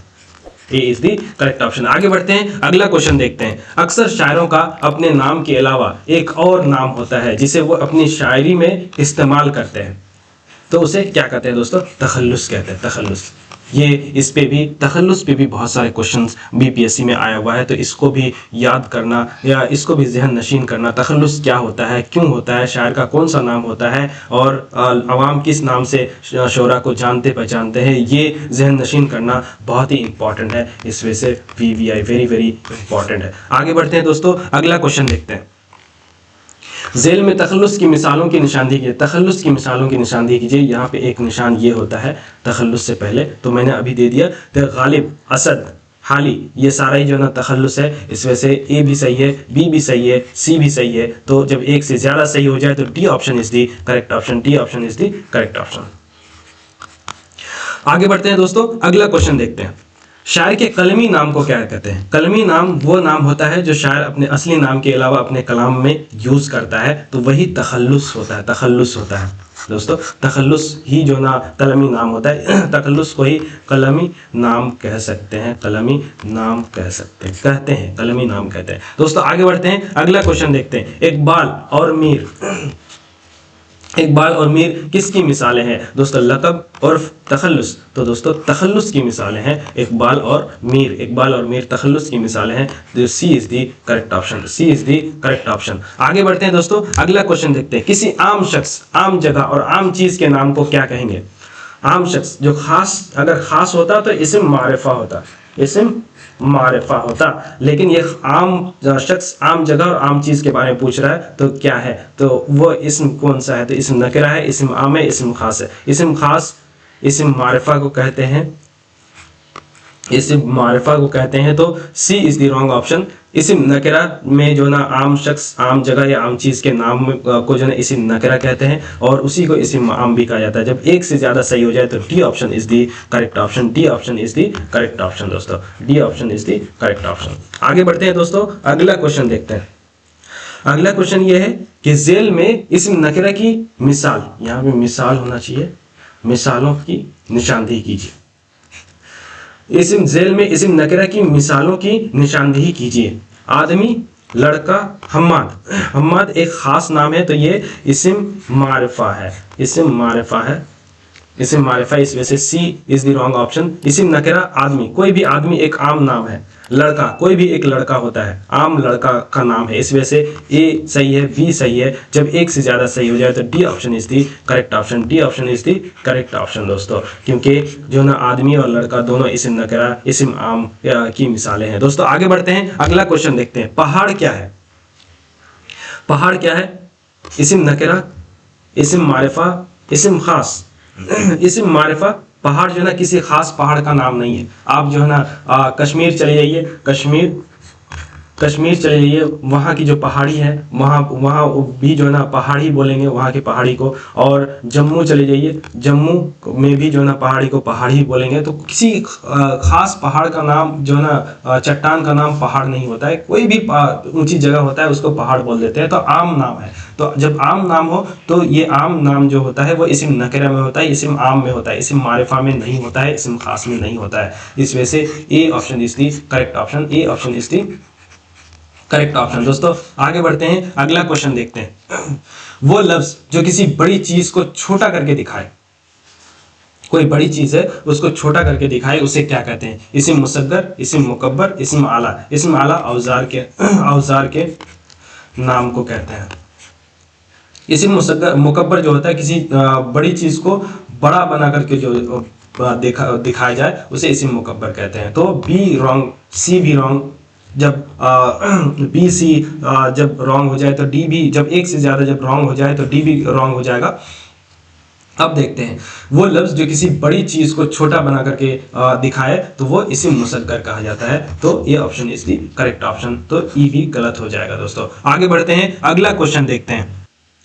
A is the correct option. आगे बढ़ते हैं, अगला क्वेश्चन देखते हैं। अक्सर शायरों का अपने नाम के अलावा एक और नाम होता है जिसे वो अपनी शायरी में इस्तेमाल करते हैं, तो उसे क्या कहते हैं दोस्तों? तखल्लुस कहते हैं, तखल्लुस। ये इस पे भी, तखल्लुस पे भी बहुत सारे क्वेश्चंस बीपीएससी में आया हुआ है, तो इसको भी याद करना या इसको भी जहन नशीन करना। तखल्लुस क्या होता है, क्यों होता है, शायर का कौन सा नाम होता है और अवाम किस नाम से शोरा को जानते पहचानते हैं, ये जहन नशीन करना बहुत ही इंपॉर्टेंट है। इस वजह से VVI वेरी वेरी इंपॉर्टेंट है। आगे बढ़ते हैं दोस्तों, अगला क्वेश्चन देखते हैं। झेल में तखल्लुस की मिसालों की निशानदेही कीजिए। तखल्लुस की मिसालों की निशानदेही कीजिए। यहाँ पे एक निशान ये होता है तखल्लुस से पहले, तो मैंने अभी दे दिया। तो गालिब, असद, हाली, ये सारा ही जो ना तखल्लुस है। इस वजह से ए भी सही है, बी भी सही है, सी भी सही है। तो जब एक से ज़्यादा सही हो जाए तो D option is the correct option, D option is the correct option. आगे बढ़ते हैं दोस्तों, अगला क्वेश्चन देखते हैं। शायर के कलमी नाम को क्या कहते हैं? कलमी नाम वो नाम होता है जो शायर अपने असली नाम के अलावा अपने कलाम में यूज़ करता है, तो वही तखल्लुस होता है, तखल्लुस होता है दोस्तों। तखल्लुस ही जो ना कलमी नाम होता है, तखल्लुस को ही कलमी नाम कह सकते हैं, कलमी नाम कहते हैं, कलमी नाम कहते हैं। दोस्तों आगे बढ़ते हैं, अगला क्वेश्चन देखते हैं। इकबाल और मीर किसकी मिसालें हैं? दोस्तों लक़ब और तखल्लुस। तो दोस्तों तखल्लुस की मिसालें हैं इकबाल और मीर, इकबाल और मीर तखल्लुस की मिसालें हैं। तो C is the correct option, C is the correct option. आगे बढ़ते हैं दोस्तों, अगला क्वेश्चन देखते हैं। किसी आम शख्स, आम जगह और आम चीज़ के नाम को क्या कहेंगे? आम शख्स जो खास, अगर खास होता तो इस्म मारिफा होता, इस्म मारिफा होता। लेकिन ये आम शख्स आम जगह और आम चीज़ के बारे में पूछ रहा है, तो क्या है? तो वो इस्म कौन सा है? तो इस्म नकिरा है, इस्म आम है, इस्म खास है। इस्म खास इस्म मारिफा को कहते हैं इसिम मारिफा को कहते हैं, तो सी इज द रॉन्ग ऑप्शन। इसिम नकरा में जो ना आम शख्स, आम जगह या आम चीज़ के नाम को जो है इसिम नकरा कहते हैं, और उसी को इसिम आम भी कहा जाता है। जब एक से ज़्यादा सही हो जाए तो D option is the correct option. D option is the correct option दोस्तों, D option is the correct option. आगे बढ़ते हैं दोस्तों, अगला क्वेश्चन देखते हैं। अगला क्वेश्चन ये है कि जेल में इस्म नकरा की मिसाल, यहाँ पे मिसाल होना चाहिए, मिसालों की निशानदेही कीजिए। इस्म जेल में इस्म नकरा की मिसालों की निशानदेही कीजिए। आदमी, लड़का, हम्माद। हम्माद एक खास नाम है, तो ये इस्म मारिफा है, इस्म मारिफा है, इस्म मारिफा। इस वजह से C is the wrong option. इस्म नकरा आदमी, कोई भी आदमी एक आम नाम है। लड़का, कोई भी एक लड़का होता है, आम लड़का का नाम है। इस वजह से ए सही है, बी सही है। जब एक से ज्यादा सही हो जाए तो D option is the correct option. D option is the correct option दोस्तों, क्योंकि जो ना आदमी और लड़का दोनों इस्म नकरा, इस्म आम की मिसालें हैं। दोस्तों आगे बढ़ते हैं, अगला क्वेश्चन देखते हैं। पहाड़ क्या है? पहाड़ क्या है? इस्म नकरा, इस्म मारिफा, इस्म खास। इस्म मारिफा, पहाड़ जो है ना किसी खास पहाड़ का नाम नहीं है। आप जो है ना कश्मीर चले जाइए, कश्मीर चले जाइए, वहाँ की जो पहाड़ी है, वहाँ भी जो है ना पहाड़ी बोलेंगे वहाँ की पहाड़ी को। और जम्मू चले जाइए, जम्मू में भी जो है ना पहाड़ी को पहाड़ी बोलेंगे। तो किसी खास पहाड़ का नाम जो है ना, चट्टान का नाम पहाड़ नहीं होता है। कोई भी ऊंची जगह होता है उसको पहाड़ बोल देते हैं, तो आम नाम है। तो जब आम नाम हो तो ये आम नाम जो होता है वो इस्म नकरा में होता है, इस्म आम में होता है, इस्म मारिफा में नहीं होता है, इस्म खास में नहीं होता है। इस वजह से A option is the correct option. A option is the correct option. दोस्तों आगे बढ़ते हैं, अगला क्वेश्चन देखते हैं। वो लफ्ज जो किसी बड़ी चीज को छोटा करके दिखाए, कोई बड़ी चीज है उसको छोटा करके दिखाए, उसे क्या कहते हैं? इस्म मुसग्गर, इस्म मुकब्बर, इस्म आला। इस्म आला औजार के नाम को कहते हैं। इस्म मुसग्गर, मुकब्बर जो होता है किसी बड़ी चीज को बड़ा बना करके जो दिखाया जाए उसे इस्म मुकब्बर कहते हैं। तो बी रॉन्ग, सी भी रॉन्ग। जब बी सी जब रॉन्ग हो जाए तो डी भी, जब एक से ज्यादा जब रॉन्ग हो जाए तो डी भी रॉन्ग हो जाएगा। अब देखते हैं, वो लफ्ज जो किसी बड़ी चीज को छोटा बना करके दिखाए तो वो इस्म मुसग्गर कहा जाता है। तो ये option is the correct option. तो ई भी गलत हो जाएगा दोस्तों। आगे बढ़ते हैं, अगला क्वेश्चन देखते हैं।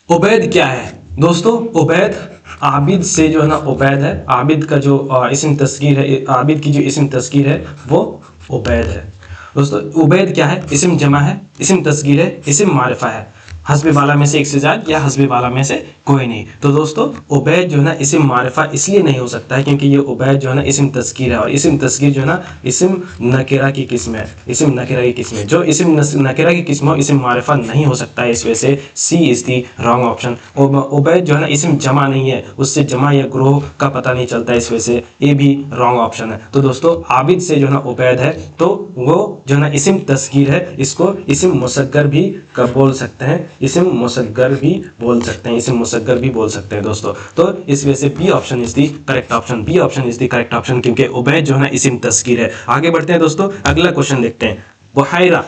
उबैद क्या है? दोस्तों उबैद आबिद से जो है ना उबैद है। आबिद का जो इस्म तस्गीर है, आबिद की जो इस्म तस्गीर है वो उबैद है। दोस्तों उबैद क्या है? इस्म जमा है, इस्म तस्गीर है, इस्म मारिफा है। हस्बे वाला में से एक से ज्यादा या हस्बे वाला में से कोई नहीं। तो दोस्तों उबैद जो है ना इस्म मारिफा इसलिए नहीं हो सकता है क्योंकि ये उबैद जो है ना इस्म तस्गीर है, और इस्म तस्गीर जो है ना इस्म नकेरा की किस्म है, इस्म नकेरा की किस्म है। जो इस्म नकेरा की किस्म हो इस्म मारिफा नहीं हो सकता है। इस वजह से C is the wrong option. Ubaid जो है ना इस्म जमा नहीं है, उससे जमा या ग्रोह का पता नहीं चलता है, इस वजह से ए भी रॉन्ग ऑप्शन है। तो दोस्तों आबिद से जो है ना उबैद है तो वो जो है ना इस्म तस्गीर है, इसको इस्म मुसग्गर भी बोल सकते हैं, इस्म मुसग्गर भी बोल सकते हैं, इस्म मुसग्गर भी बोल सकते हैं दोस्तों। तो इस वजह से B option is the correct option. B option is the correct option क्योंकि उबैद जो है ना इस्म तस्गीर है। आगे बढ़ते हैं दोस्तों, अगला क्वेश्चन देखते हैं। बुहैरा,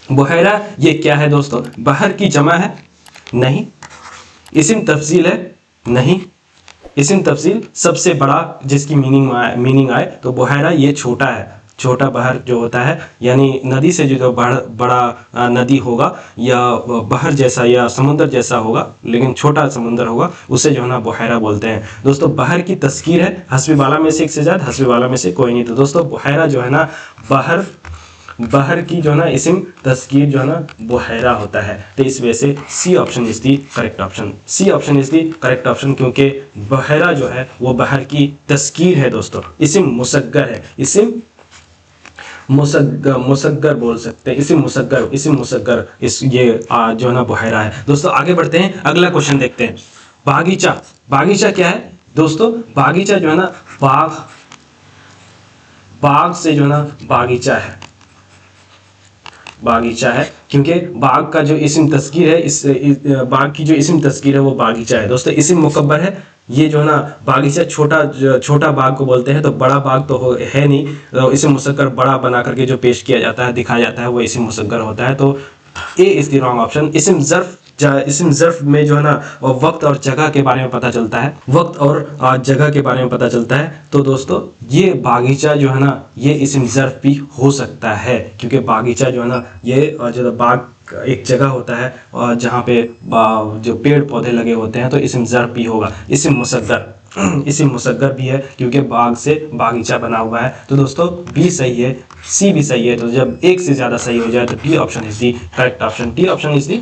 बुहैरा ये क्या है दोस्तों? बहर की जमा है? नहीं। इस्म तफसील है? नहीं। इस्म तफसील सबसे बड़ा जिसकी मीनिंग आए तो बुहैरा ये छोटा है, छोटा बहर जो होता है, यानी नदी से जो बड़ा नदी होगा या बहर जैसा या समुद्र जैसा होगा लेकिन छोटा समुद्र होगा, उसे जो है ना बुहैरा बोलते हैं। दोस्तों बहर की तस्कीर है, हस्बी वाला में से एक से ज्यादा, हस्बी वाला में से कोई नहीं। तो दोस्तों बुहैरा जो है ना बहर की जो है ना इस्म तस्कीर जो है ना बुहैरा होता है। तो इस वजह से C option is the correct option. C option is the correct option क्योंकि बुहैरा जो है वो बहर की तस्कीर है दोस्तों, इस्म मुसग्गर है, इस्म मुसग्गर बोल सकते हैं, इस्म मुसग्गर इस ये जो है ना बुहैरा है। दोस्तों आगे बढ़ते हैं, अगला क्वेश्चन देखते हैं। बागीचा, बागीचा क्या है दोस्तों? बागीचा जो है ना बाग से जो है ना बागीचा है, बागीचा है क्योंकि बाग का जो इस्म तस्कीर है, इस बाग की जो इस्म तस्कीर है वो बागीचा है। दोस्तों इस्म मुकब्बर है, ये जो है ना बागीचा छोटा बाग को बोलते हैं, तो बड़ा बाग तो है नहीं, तो इस्म मुसग्गर बड़ा बना करके जो पेश किया जाता है, दिखाया जाता है, वो इस्म मुसग्गर होता है। तो ए इज द रॉन्ग ऑप्शन। इस्म ज़र्फ इसम ज़र्फ में जो है ना वक्त और जगह के बारे में पता चलता है, वक्त और जगह के बारे में पता चलता है। तो दोस्तों ये बागीचा जो है ना ये इसम ज़र्फ भी हो सकता है, क्योंकि बागीचा जो है ना ये जो बाग एक जगह होता है और जहाँ पे जो पेड़ पौधे लगे होते हैं, तो इसम ज़र्फ भी होगा। इसम मुसद्दर इसी मुसग्गर भी है क्योंकि बाग से बागीचा बना हुआ है। तो दोस्तों बी सही है, सी भी सही है। तो जब एक से ज्यादा सही हो जाए तो D option is the correct option, D option is the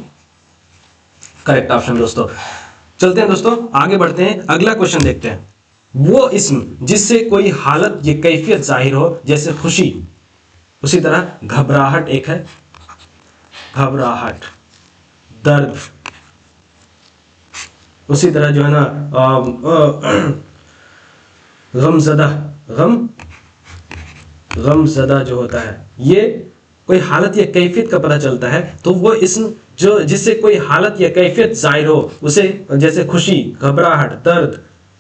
correct option. दोस्तों चलते हैं दोस्तों आगे बढ़ते हैं, अगला क्वेश्चन देखते हैं। वो इस्म जिससे कोई हालत या कैफियत जाहिर हो, जैसे खुशी, उसी तरह घबराहट एक है, घबराहट, दर्द, उसी तरह जो है ना गमज़दा, गमज़दा जो होता है, ये कोई हालत या कैफियत का पता चलता है। तो वो इसम जो जिससे कोई हालत या कैफियत जाहिर हो, उसे जैसे खुशी, घबराहट, दर्द,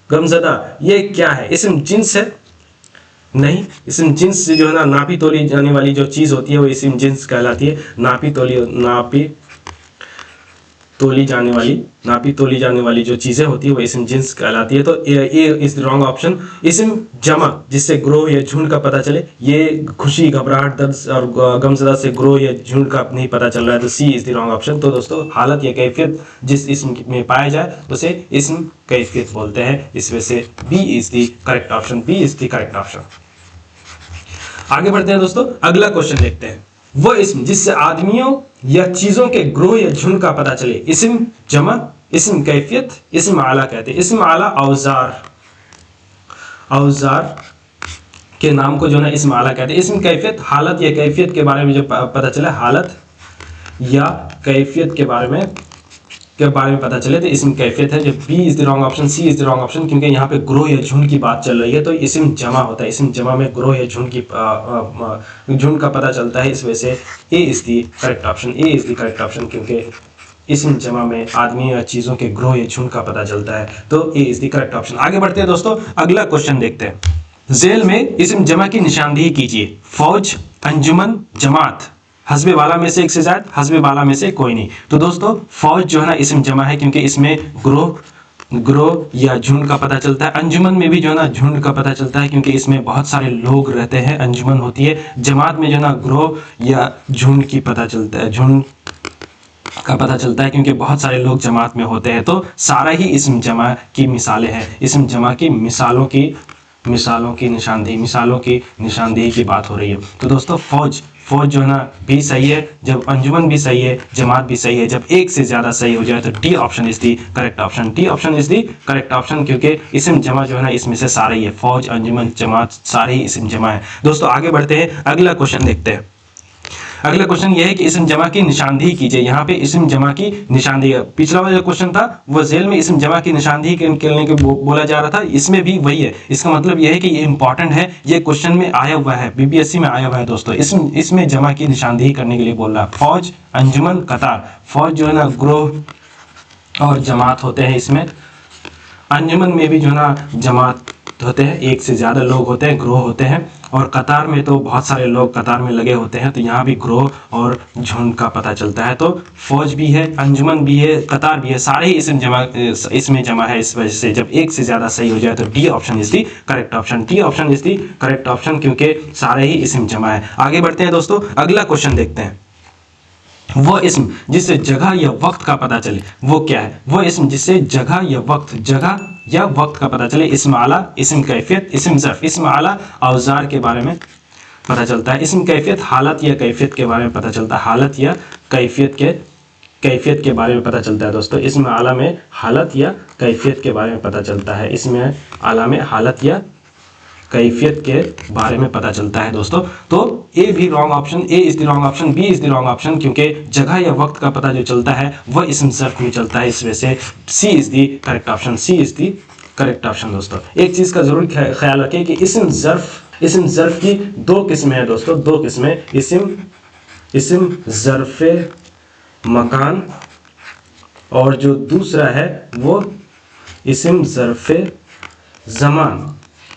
गमज़दा, ये क्या है? इसम जिन्स है? नहीं, इसम जिन्स से जो है ना नापी तोली जाने वाली जो चीज होती है वो इसम जिन्स कहलाती है। नापी तोली जाने वाली जो चीजें होती है वो इसम जिन्स कहलाती है। तो ए इज द रॉन्ग ऑप्शन। इसम जमा जिससे ग्रोह या झुंड का पता चले, ये खुशी, घबराहट, दर्द और गमज़दा से ग्रोह या झुंड का नहीं पता चल रहा है, तो सी इज द रॉन्ग ऑप्शन। तो दोस्तों हालत या कैफियत जिस इसम में पाया जाए उसे इसम कैफियत बोलते हैं। इस वजह से B is the correct option, B is the correct option. आगे बढ़ते हैं दोस्तों, अगला क्वेश्चन देखते हैं। वो इसम जिससे आदमियों या चीजों के ग्रोह या झुंड का पता चले, इसम जमा, इसम कैफियत, इसम आला कहते हैं। इसम आला औजार, औजार के नाम को जो है इसम आला कहते हैं। इसम कैफियत हालत या कैफियत के बारे में जो पता चला, हालत या कैफियत के बारे में पता चले तो इसम कैफियत है। जब B is the wrong option, C is the wrong option, क्योंकि यहाँ पे ग्रोह या झुंड की बात चल रही है, तो इसम जमा होता है। इसम जमा में ग्रोह या झुंड की झुंड का पता चलता है। इस वजह से A is the correct option, A is the correct option, क्योंकि इसम जमा में आदमी या चीजों के ग्रोह या झुंड का पता चलता है। तो ए इज द करेक्ट ऑप्शन। आगे बढ़ते हैं दोस्तों, अगला क्वेश्चन देखते हैं। जेल में इसम जमा की निशानदेही कीजिए। फौज, अंजुमन, जमात। हस्बे वाला में से एक से ज्यादा, हस्बे वाला में से कोई नहीं। तो दोस्तों फौज जो है ना इसम जमा है, क्योंकि इसमें ग्रोह या झुंड का पता चलता है। अंजुमन में भी जो है ना झुंड का पता चलता है, क्योंकि इसमें बहुत सारे लोग रहते हैं, अंजुमन होती है। जमात में जो है ना ग्रोह या झुंड की पता चलता है, झुंड का पता चलता है, क्योंकि बहुत सारे लोग जमात में होते हैं। तो सारा ही इसम जमा की मिसालें हैं। इसम जमा की मिसालों की निशानदेही की बात हो रही है। तो दोस्तों फौज जो है ना भी सही है, जब अंजुमन भी सही है, जमात भी सही है। जब एक से ज्यादा सही हो जाए तो D option is the correct option, D option is the correct option, क्योंकि इसम जमा जो है ना इसमें से सारे ही है। फौज, अंजुमन, जमात सारे ही इसम जमा है। दोस्तों आगे बढ़ते हैं, अगला क्वेश्चन देखते हैं। अगला क्वेश्चन यह है कि इसम जमा की निशानदेही कीजिए। यहाँ पे इसम जमा की निशानदेही, पिछला वाला जो क्वेश्चन था वो जेल में इसम जमा की निशानदेही करने के बोला जा रहा था, इसमें भी वही है। इसका मतलब यह है कि ये इंपॉर्टेंट है, ये क्वेश्चन में आया हुआ है, बीपीएससी में आया हुआ है दोस्तों। इसमें जमा की निशानदेही करने के लिए बोल रहा है। फौज, अंजुमन, कतार। फौज जो है ना ग्रोह और जमात होते हैं इसमें। अंजुमन में भी जो है ना जमात होते हैं, एक से ज्यादा लोग होते हैं, ग्रोह होते हैं। और कतार में तो बहुत सारे लोग कतार में लगे होते हैं, तो यहाँ भी ग्रोह और झुंड का पता चलता है। तो फौज भी है, अंजुमन भी है, कतार भी है, सारे ही इसमें जमा है। इस वजह से जब एक से ज्यादा सही हो जाए तो D option is the correct option, D option is the correct option, क्योंकि सारे ही इसमें जमा है। आगे बढ़ते हैं दोस्तों, अगला क्वेश्चन देखते हैं। वो इस्म जिससे जगह या वक्त का पता चले, वो क्या है? वो इस्म जिससे जगह या वक्त का पता चले। इस्म आला, इस्म कैफियत, इस्म ज़र्फ। इस्म आला औजार के बारे में पता चलता है। इस्म कैफियत हालत या कैफियत के बारे में पता चलता है। हालत या कैफियत के बारे में पता चलता है दोस्तों। इस्म आला में हालत या कैफियत के बारे में पता चलता है। इसमें आला में हालत या कैफियत के बारे में पता चलता है दोस्तों। तो ए भी wrong option, A is the wrong option, B is the wrong option, क्योंकि जगह या वक्त का पता जो चलता है वह इस्म ज़र्फ में चलता है। इस वजह से C is the correct option, C is the correct option. दोस्तों एक चीज का जरूर ख्याल रखें कि इस्म ज़र्फ की दो किस्में हैं दोस्तों, दो किस्में। इस्म ज़र्फ़े मकान और जो दूसरा है वो इस्म ज़र्फ़े ज़मान।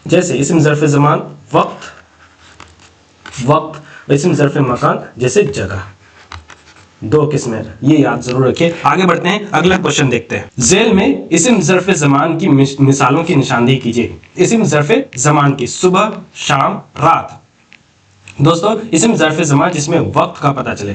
जैसे इस्म ज़र्फ़े ज़मान वक्त, इस्म ज़र्फ़े मकान जैसे जगह। दो किस्में, ये याद जरूर रखिए। आगे बढ़ते हैं, अगला क्वेश्चन देखते हैं। ज़ेल में इस्म ज़र्फ़ ज़मान की मिसालों की निशानदेही कीजिए। इस्म ज़र्फ़ ज़मान की, सुबह, शाम, रात। दोस्तों इस्म ज़र्फ़ ज़मान जिसमें वक्त का पता चले,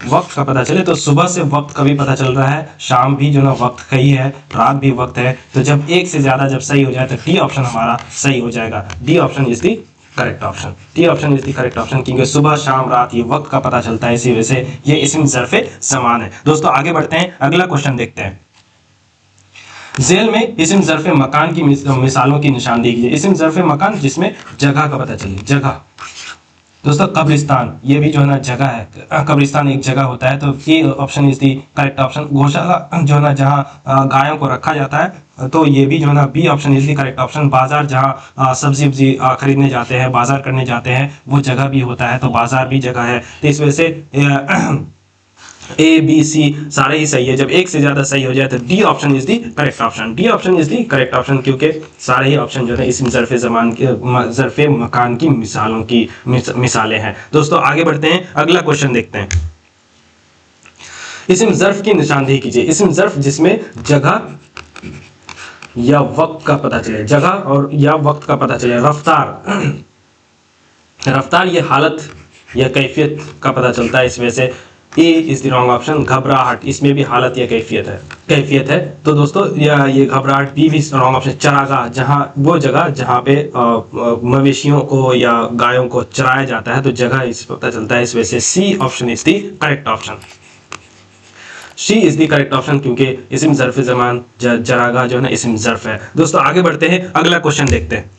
वक्त का पता चले, तो सुबह से वक्त का भी पता चल रहा है, शाम भी जो ना वक्त का ही है, रात भी वक्त है। तो जब एक से ज्यादा जब सही हो जाए तो डी ऑप्शन हमारा सही हो जाएगा। D option is the correct option. D option is the correct option, क्योंकि सुबह शाम रात ये वक्त का पता चलता है, इसी वजह से ये इस्म ज़र्फ़ ज़मान है। दोस्तों आगे बढ़ते हैं, अगला क्वेश्चन देखते हैं। ज़ेल में इस्म ज़र्फ़ मकान की मिसालों की निशानदेही कीजिए। इस्म ज़र्फ़ मकान जिसमें जगह का पता चले, जगह। दोस्तों कब्रिस्तान, ये भी जो है ना जगह है, कब्रिस्तान एक जगह होता है, तो ये option is the correct option. गौशाला जो है ना जहाँ गायों को रखा जाता है, तो ये भी जो है ना B option is the correct option. बाजार जहाँ सब्जी वब्जी खरीदने जाते हैं, बाजार करने जाते हैं, वो जगह भी होता है, तो बाजार भी जगह है। तो इस वजह से ए बी सी सारे ही सही है। जब एक से ज्यादा सही हो जाए तो D option is the correct option. D option is the correct option, क्योंकि सारे ही ऑप्शन जो है इस्म ज़र्फ़ ज़मान के ज़र्फ़ मकान की मिसालों की मिसालें हैं। दोस्तों आगे बढ़ते हैं, अगला क्वेश्चन देखते हैं। इस्म ज़र्फ़ की निशानदेही कीजिए। इस्म ज़र्फ़ जिसमें जगह या वक्त का पता चले, जगह और या वक्त का पता चले। रफ्तार, रफ्तार ये हालत या कैफियत का पता चलता है, इस वजह से A is the wrong option. घबराहट, इसमें भी हालत या कैफियत है। तो दोस्तों ये घबराहट बी भी रॉन्ग ऑप्शन। चरागाह, जहाँ वो जगह जहाँ पे मवेशियों को या गायों को चराया जाता है, तो जगह इस पता चलता है, इस वजह से C option is the correct option. C is the correct option, क्योंकि इस्म ज़र्फ़ ज़मान चरागाह जो है ना इस्म ज़र्फ़ है। दोस्तों आगे बढ़ते हैं, अगला क्वेश्चन देखते हैं।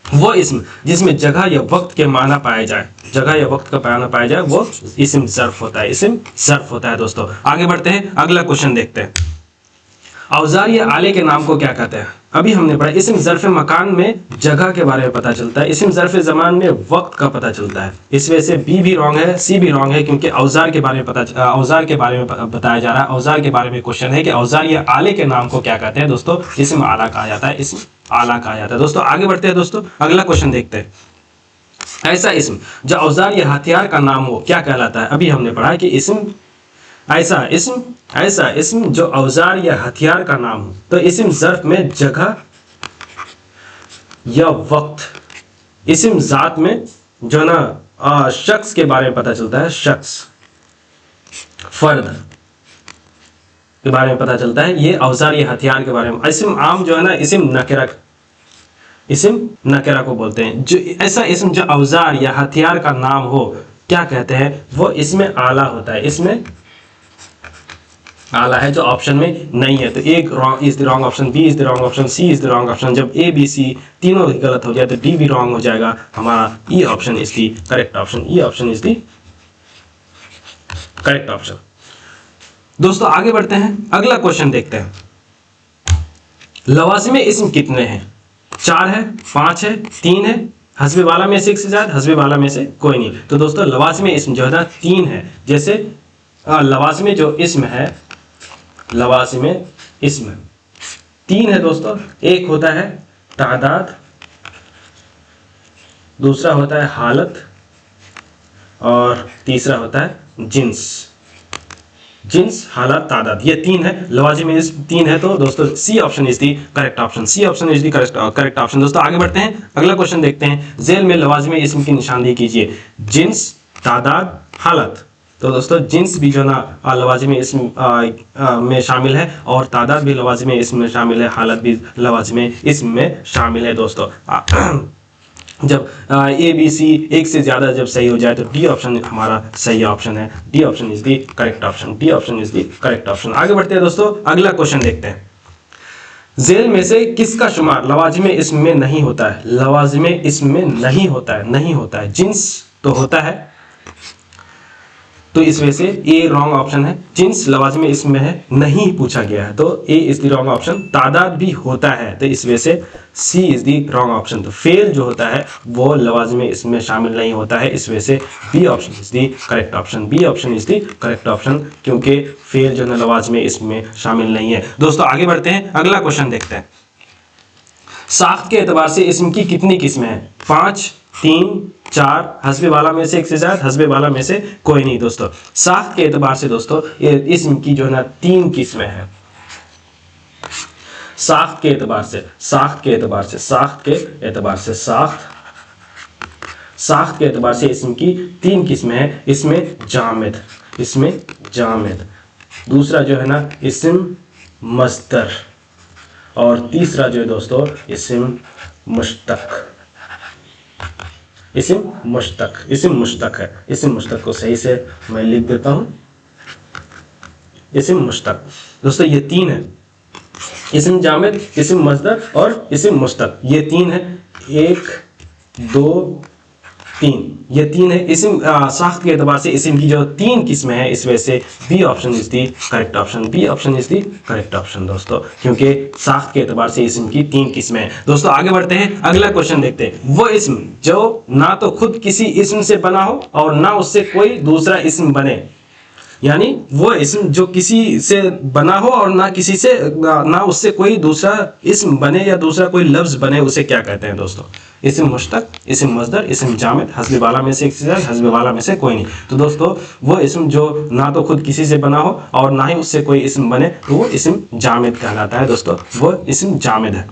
वो इस्म जिसमें जगह या वक्त के माना पाए जाए, जगह या वक्त का माना पाया जाए, वो इस्म ज़र्फ़ होता है, इस्म ज़र्फ़ होता है। दोस्तों आगे बढ़ते हैं, अगला क्वेश्चन देखते हैं। औजार या आले के नाम को क्या कहते हैं? अभी हमने पढ़ा इस्म ज़र्फ़ मकान में जगह के बारे में पता चलता है, इस्म ज़र्फ़ ज़मान में वक्त का पता चलता है। इस वजह से बी भी रॉन्ग है, सी भी रॉन्ग है, क्योंकि औजार के बारे में औजार के बारे में बताया जा रहा है। औजार के बारे में क्वेश्चन है कि औजार या आले के नाम को क्या कहते हैं? दोस्तों इस्म आला कहा जाता है, इस्म आला कहा जाता है। दोस्तों आगे बढ़ते हैं, दोस्तों अगला क्वेश्चन देखते हैं। ऐसा इस्म जो औजार या हथियार का नाम हो क्या कहलाता है? अभी हमने पढ़ा कि ऐसा इस्म जो औजार या हथियार का नाम हो, तो इस्म ज़र्फ़ में जगह या वक्त, इस्म ज़ात में जो ना शख्स के बारे में पता चलता है, शख्स, फर्द के बारे में पता चलता है। ये औजार या हथियार के बारे में। इस्म आम जो है ना इस्म नकेरा को बोलते हैं। जो ऐसा इस्म जो औजार या हथियार का नाम हो क्या कहते हैं? वो इसमें आला होता है, इसमें आला है, जो ऑप्शन में नहीं है। तो एक wrong is the wrong option, B is the wrong option, C is the wrong option. जब ए बी सी तीनों गलत हो जाए तो डी भी रॉन्ग हो जाएगा। हमारा E option is the correct option. E option is the correct option. दोस्तों आगे बढ़ते हैं, अगला क्वेश्चन देखते हैं। लवाज़िम इस्म कितने हैं? 4 है, 5 है, 3 है, हस्बे वाला में से एक से ज्यादा, हस्बे वाला में से कोई नहीं। तो दोस्तों लवाज़िम इस्म जो है ना 3 है। जैसे लवाज़िम जो इस्म है, लवाज़िम इस्म 3 है दोस्तों। एक होता है तादाद, दूसरा होता है हालत, और तीसरा होता है जिन्स। जिन्स, हालत, तादाद, ये 3 है। लवाज़िम इस्म 3 है, तो दोस्तों C option is the correct option. C option is the correct option. दोस्तों आगे बढ़ते हैं, अगला क्वेश्चन देखते हैं। ज़ेल में लवाज़िम इस्म की निशानदेही कीजिए। जिन्स, तादाद, हालत। तो दोस्तों जिन्स भी जो ना लवाज़िम इस्म में शामिल है, और तादाद भी लवाज़िम इस्म में शामिल है, हालत भी लवाज़िम इस्म में शामिल है। दोस्तों जब ए बी सी एक से ज़्यादा जब सही हो जाए तो डी ऑप्शन हमारा सही ऑप्शन है। D option is the correct option. D option is the correct option. आगे बढ़ते हैं दोस्तों, अगला क्वेश्चन देखते हैं। ज़ेल में से किसका शुमार लवाज़िम इस्म में नहीं होता है? लवाज़िम इस्म में नहीं होता है। जिन्स तो होता है, तो इस वजह से ए रॉन्ग ऑप्शन है। जिन्स लवाज़िम इस्म में है, नहीं पूछा गया है, तो ए इज द रॉन्ग ऑप्शन। तादाद भी होता है, तो इस वजह से C is the wrong option. तो फेल जो होता है वो लवाज़िम इस्म में शामिल नहीं होता है, इस वजह से B option is the correct option. B option is the correct option, क्योंकि फेल जो है लवाज़िम इस्म में शामिल नहीं है। दोस्तों आगे बढ़ते हैं, अगला क्वेश्चन देखते हैं। साख्त के एतबार से इस्म की कितनी किस्में हैं? 5, 3, 4, हस्बे वाला में से एक से ज्यादा, हस्बे वाला में से कोई नहीं दोस्तों। साख्त के एतबार से दोस्तों ये इस्म की जो है ना 3 किस्में हैं। साख्त के एतबार से, साख्त के एतबार से, साख्त के एतबार से, साख्त के एतबार से इस्म की 3 किस्में हैं। इसमें जामिद, इसमें जामिद, दूसरा जो है ना इस्म मस्दर, और तीसरा जो है दोस्तों इस्म मुश्तक। इस्म मुश्तक, इस्म मुश्तक है। इस्म मुश्तक को सही से मैं लिख देता हूं, इस्म मुश्तक दोस्तों ये 3 है, इस्म जामिद, इस्म मस्दर और इस्म मुश्तक, ये 3 है। 1 2 3, ये 3 है। इस्म साख्त के एतबार से इस्म की जो 3 किस्में हैं, इस वजह से B option is the correct option, B option is the correct option दोस्तों, क्योंकि साख्त के एतबार से इस्म की 3 किस्में हैं। दोस्तों आगे बढ़ते हैं, अगला क्वेश्चन देखते हैं। वो इस्म जो ना तो खुद किसी इस्म से बना हो और ना उससे कोई दूसरा इस्म बने, यानी वो इस्म जो किसी से बना हो और ना किसी से ना उससे कोई दूसरा इस्म बने या दूसरा कोई लफ्ज बने, उसे क्या कहते हैं दोस्तों? इस्म मुश्तक, इस्म मस्दर, इस्म जामिद, हस्बे वाला में से एक से ज्यादा, हस्बे वाला में से कोई नहीं। तो दोस्तों वो इस्म जो ना तो खुद किसी से बना हो और ना ही उससे कोई इस्म बने, तो वो इस्म जामिद कहलाता है दोस्तों, वो इस्म जामिद है।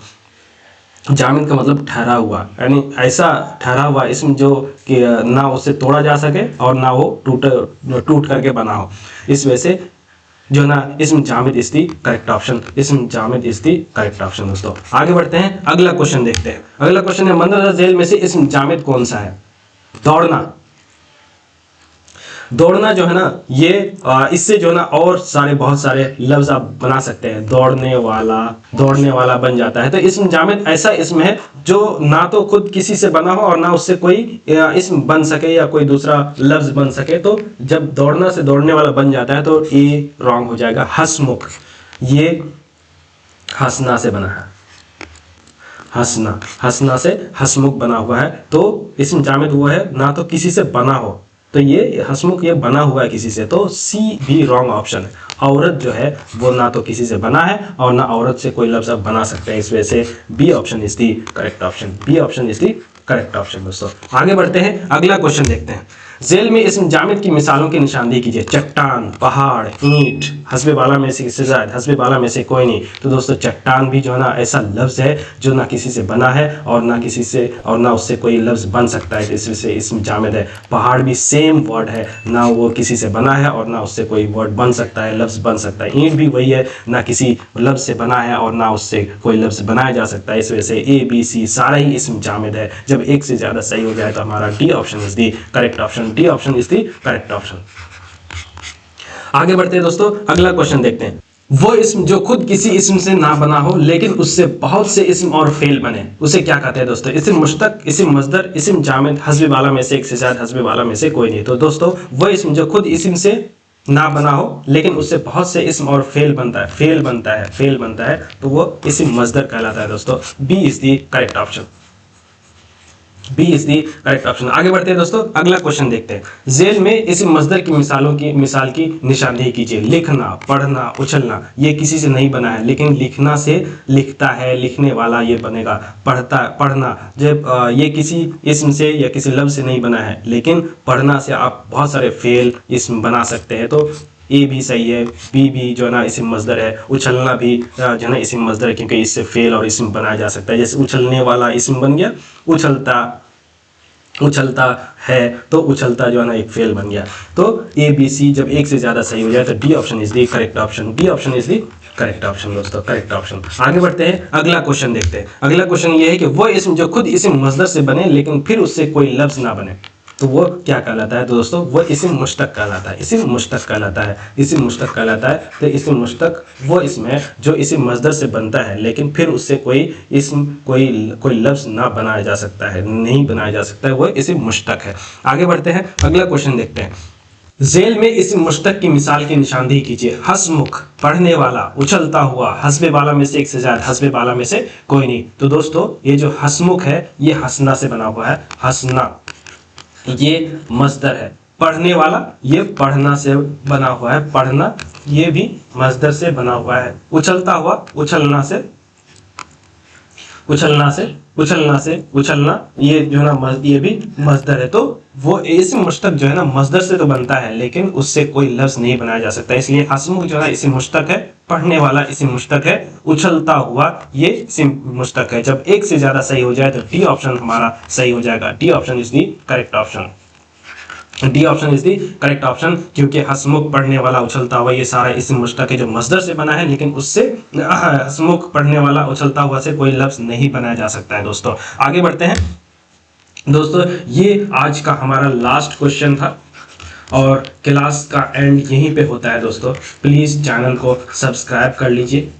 जामिद का मतलब ठहरा हुआ, यानी ऐसा ठहरा हुआ इस्म जो कि ना उससे तोड़ा जा सके और ना वो टूट करके बना हो, इस वजह से जो ना इस्म जामिद इज दी करेक्ट ऑप्शन, इस्म जामिद इज दी करेक्ट ऑप्शन। दोस्तों आगे बढ़ते हैं, अगला क्वेश्चन देखते हैं। अगला क्वेश्चन है मंदरजा झेल में से इस्म जामिद कौन सा है? दौड़ना। दौड़ना जो है ना ये इससे जो है ना और सारे बहुत सारे लफ्ज आप बना सकते हैं। दौड़ने वाला, दौड़ने वाला बन जाता है। तो इस्म जामिद ऐसा इस्म है जो ना तो खुद किसी से बना हो और ना उससे कोई इस्म बन सके या कोई दूसरा लफ्ज बन सके। तो जब दौड़ना से दौड़ने वाला बन जाता है तो ये रॉन्ग हो जाएगा। हसमुख, ये हंसना से बना है, हंसना, हंसना से हसमुख बना हुआ है। तो इस्म जामिद वो है ना तो किसी से बना हो, तो ये हसमुख ये बना हुआ है किसी से, तो सी भी रॉन्ग ऑप्शन है। औरत जो है वो ना तो किसी से बना है और ना औरत से कोई लफ्ज आप बना सकते हैं, इस वजह से B option is the correct option, B option is the correct option. दोस्तों आगे बढ़ते हैं, अगला क्वेश्चन देखते हैं। जेल में इस्म जामिद की मिसालों की निशानदेही कीजिए। चट्टान, पहाड़, ईंट, हस्बे वाला में से किसी जायद, हस्बे वाला में से कोई नहीं। तो दोस्तों चट्टान भी जो है ना ऐसा लफ्ज है जो ना किसी से बना है और ना किसी से और ना उससे कोई लफ्ज बन सकता है, इससे इस्म जामिद है। पहाड़ भी सेम वर्ड है, ना वो किसी से बना है और ना उससे कोई वर्ड बन सकता है, लफ्ज बन सकता है। ईंट भी वही है, ना किसी लफ्ज से बना है और ना उससे कोई लफ्ज बनाया जा सकता है, इस वजह से ए बी सी सारा ही इस्म जामिद है। जब एक से ज्यादा सही हो जाए तो हमारा D option is the correct option, D option is the correct option. आगे बढ़ते हैं दोस्तों, अगला क्वेश्चन देखते हैं। वो इस्म जो खुद किसी इस्म से ना बना हो लेकिन उससे बहुत से इस्म और फेल बने, उसे क्या कहते हैं दोस्तों? इस्म मुश्तक, इस्म मस्दर, इस्म जामिद, हस्बे वाला में से एक से ज्यादा, हस्बे वाला में से कोई नहीं। तो दोस्तों वो इस्म जो खुद इस्म से ना बना हो लेकिन उससे बहुत से इस्म और फेल बनता है, फेल बनता है, फेल बनता है, तो वो इस्म मस्दर कहलाता है दोस्तों। B is the correct option, B is the correct option. आगे बढ़ते हैं दोस्तों, अगला क्वेश्चन देखते हैं। जेल में इस्म मस्दर की मिसाल की निशानदेही कीजिए। लिखना, पढ़ना, उछलना, ये किसी से नहीं बना है लेकिन लिखना से लिखता है, लिखने वाला ये बनेगा। पढ़ना जब ये किसी इस्म से या किसी लफ्ज से नहीं बना है, लेकिन पढ़ना से आप बहुत सारे फेल इस्म बना सकते हैं। तो ए भी सही है, बी भी जो है ना इस्म मस्दर है। उछलना भी जो है ना इस्म मस्दर है क्योंकि इससे फेल और इस्म बनाया जा सकता है। जैसे उछलने वाला इस्म बन गया, उछलता, उछलता है तो उछलता जो है ना एक फेल बन गया। तो ए बी सी जब एक से ज्यादा सही हो जाए तो D option is the correct option, D option is the correct option दोस्तों, करेक्ट ऑप्शन। आगे बढ़ते हैं, अगला क्वेश्चन देखते हैं। अगला क्वेश्चन ये है कि वो इस्म जो खुद इस्म मस्दर से बने लेकिन फिर उससे कोई लफ्ज ना बने, तो वो क्या कहलाता है? तो दोस्तों वो इस्म मुश्तक कहलाता है, इस्म मुश्तक कहलाता है, इस्म मुश्तक कहलाता है। तो इस्म मुश्तक वो इस्म है जो इस्म मस्दर से बनता है लेकिन फिर उससे कोई इस्म कोई लफ्ज ना बनाया जा सकता है, नहीं बनाया जा सकता है, वो इस्म मुश्तक है। आगे बढ़ते हैं, अगला क्वेश्चन देखते हैं। जेल में इस्म मुश्तक की मिसाल की निशानदेही कीजिए। हसमुख, पढ़ने वाला, उछलता हुआ, हस्बे वाला में से एक से ज्यादा, हस्बे वाला में से कोई नहीं। तो दोस्तों ये जो हसमुख है ये हसना से बना हुआ है, हसना ये मस्दर है। पढ़ने वाला ये पढ़ना से बना हुआ है, पढ़ना ये भी मस्दर से बना हुआ है। उछलता हुआ उछलना से उछलना से उछलना, ये जो है ना ये भी मस्दर है। तो वो इस्म मुश्तक जो है ना मस्दर से तो बनता है, लेकिन उससे कोई लफ्ज नहीं बनाया जा सकता। इसलिए हसमुख जो है इस्म मुश्तक है, पढ़ने वाला इस्म मुश्तक है, उछलता हुआ ये इस्म मुश्तक है। जब एक से ज्यादा सही हो जाए तो डी ऑप्शन हमारा सही हो जाएगा। D option is the correct option. D option is the correct option, क्योंकि हसमुख पढ़ने वाला उछलता हुआ ये सारा इस्म मुश्तक है जो मस्दर से बना है, लेकिन उससे हसमुख पढ़ने वाला उछलता हुआ से कोई लफ्ज नहीं बनाया जा सकता है। दोस्तों आगे बढ़ते हैं। दोस्तों ये आज का हमारा लास्ट क्वेश्चन था और क्लास का एंड यहीं पे होता है। दोस्तों प्लीज चैनल को सब्सक्राइब कर लीजिए,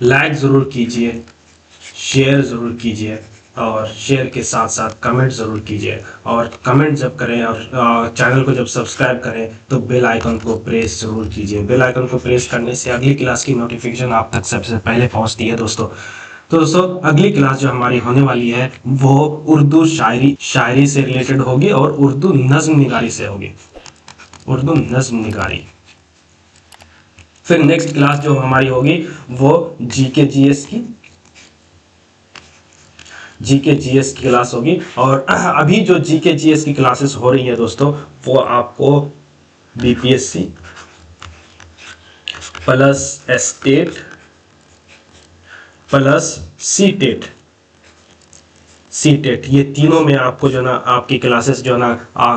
लाइक जरूर कीजिए, शेयर जरूर कीजिए और शेयर के साथ साथ कमेंट ज़रूर कीजिए। और कमेंट जब करें और चैनल को जब सब्सक्राइब करें तो बेल आइकन को प्रेस ज़रूर कीजिए। बेल आइकन को प्रेस करने से अगली क्लास की नोटिफिकेशन आप तक सबसे पहले पहुंचती है। दोस्तों तो दोस्तों अगली क्लास जो हमारी होने वाली है वो उर्दू शायरी से रिलेटेड होगी और उर्दू नज्म निगारी से होगी, उर्दू नज्म निगारी। फिर नेक्स्ट क्लास जो हमारी होगी वो जीके जीएस की क्लास होगी। और अभी जो जीके जीएस की क्लासेस हो रही है दोस्तों वो आपको BPSC plus estate plus CTET ये तीनों में आपको जो ना आपकी क्लासेस जो ना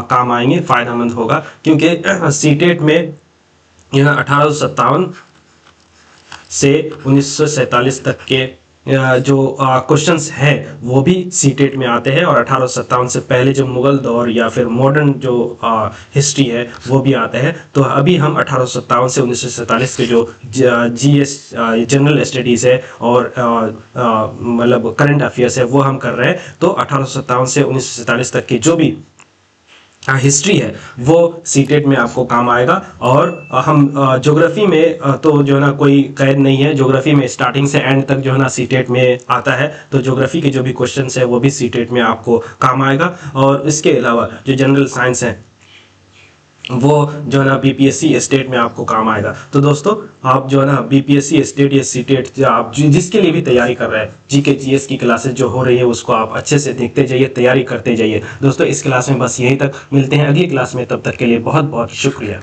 काम आएंगे, फायदेमंद होगा। क्योंकि सीटेट में जो ना 1857 से 1947 तक के जो क्वेश्चंस है वो भी सीटेट में आते हैं, और 1857 से पहले जो मुगल दौर या फिर मॉडर्न जो हिस्ट्री है वो भी आता है। तो अभी हम 1857 से 1947 के जो जीएस जनरल स्टडीज़ है और मतलब करंट अफेयर्स है वो हम कर रहे हैं। तो 1857 से 1947 तक की जो भी हिस्ट्री है वो सीटेट में आपको काम आएगा। और हम ज्योग्राफी में तो जो है ना कोई कैद नहीं है, ज्योग्राफी में स्टार्टिंग से एंड तक जो है ना सीटेट में आता है। तो ज्योग्राफी के जो भी क्वेश्चंस है वो भी सीटेट में आपको काम आएगा। और इसके अलावा जो जनरल साइंस है वो जो है ना बीपीएससी स्टेट में आपको काम आएगा। तो दोस्तों आप जो है ना बीपीएससी स्टेट या सीटेट आप जिसके लिए भी तैयारी कर रहे हैं, जीके जीएस की क्लासेस जो हो रही है उसको आप अच्छे से देखते जाइए, तैयारी करते जाइए। दोस्तों इस क्लास में बस यहीं तक, मिलते हैं अगली क्लास में, तब तक के लिए बहुत बहुत शुक्रिया।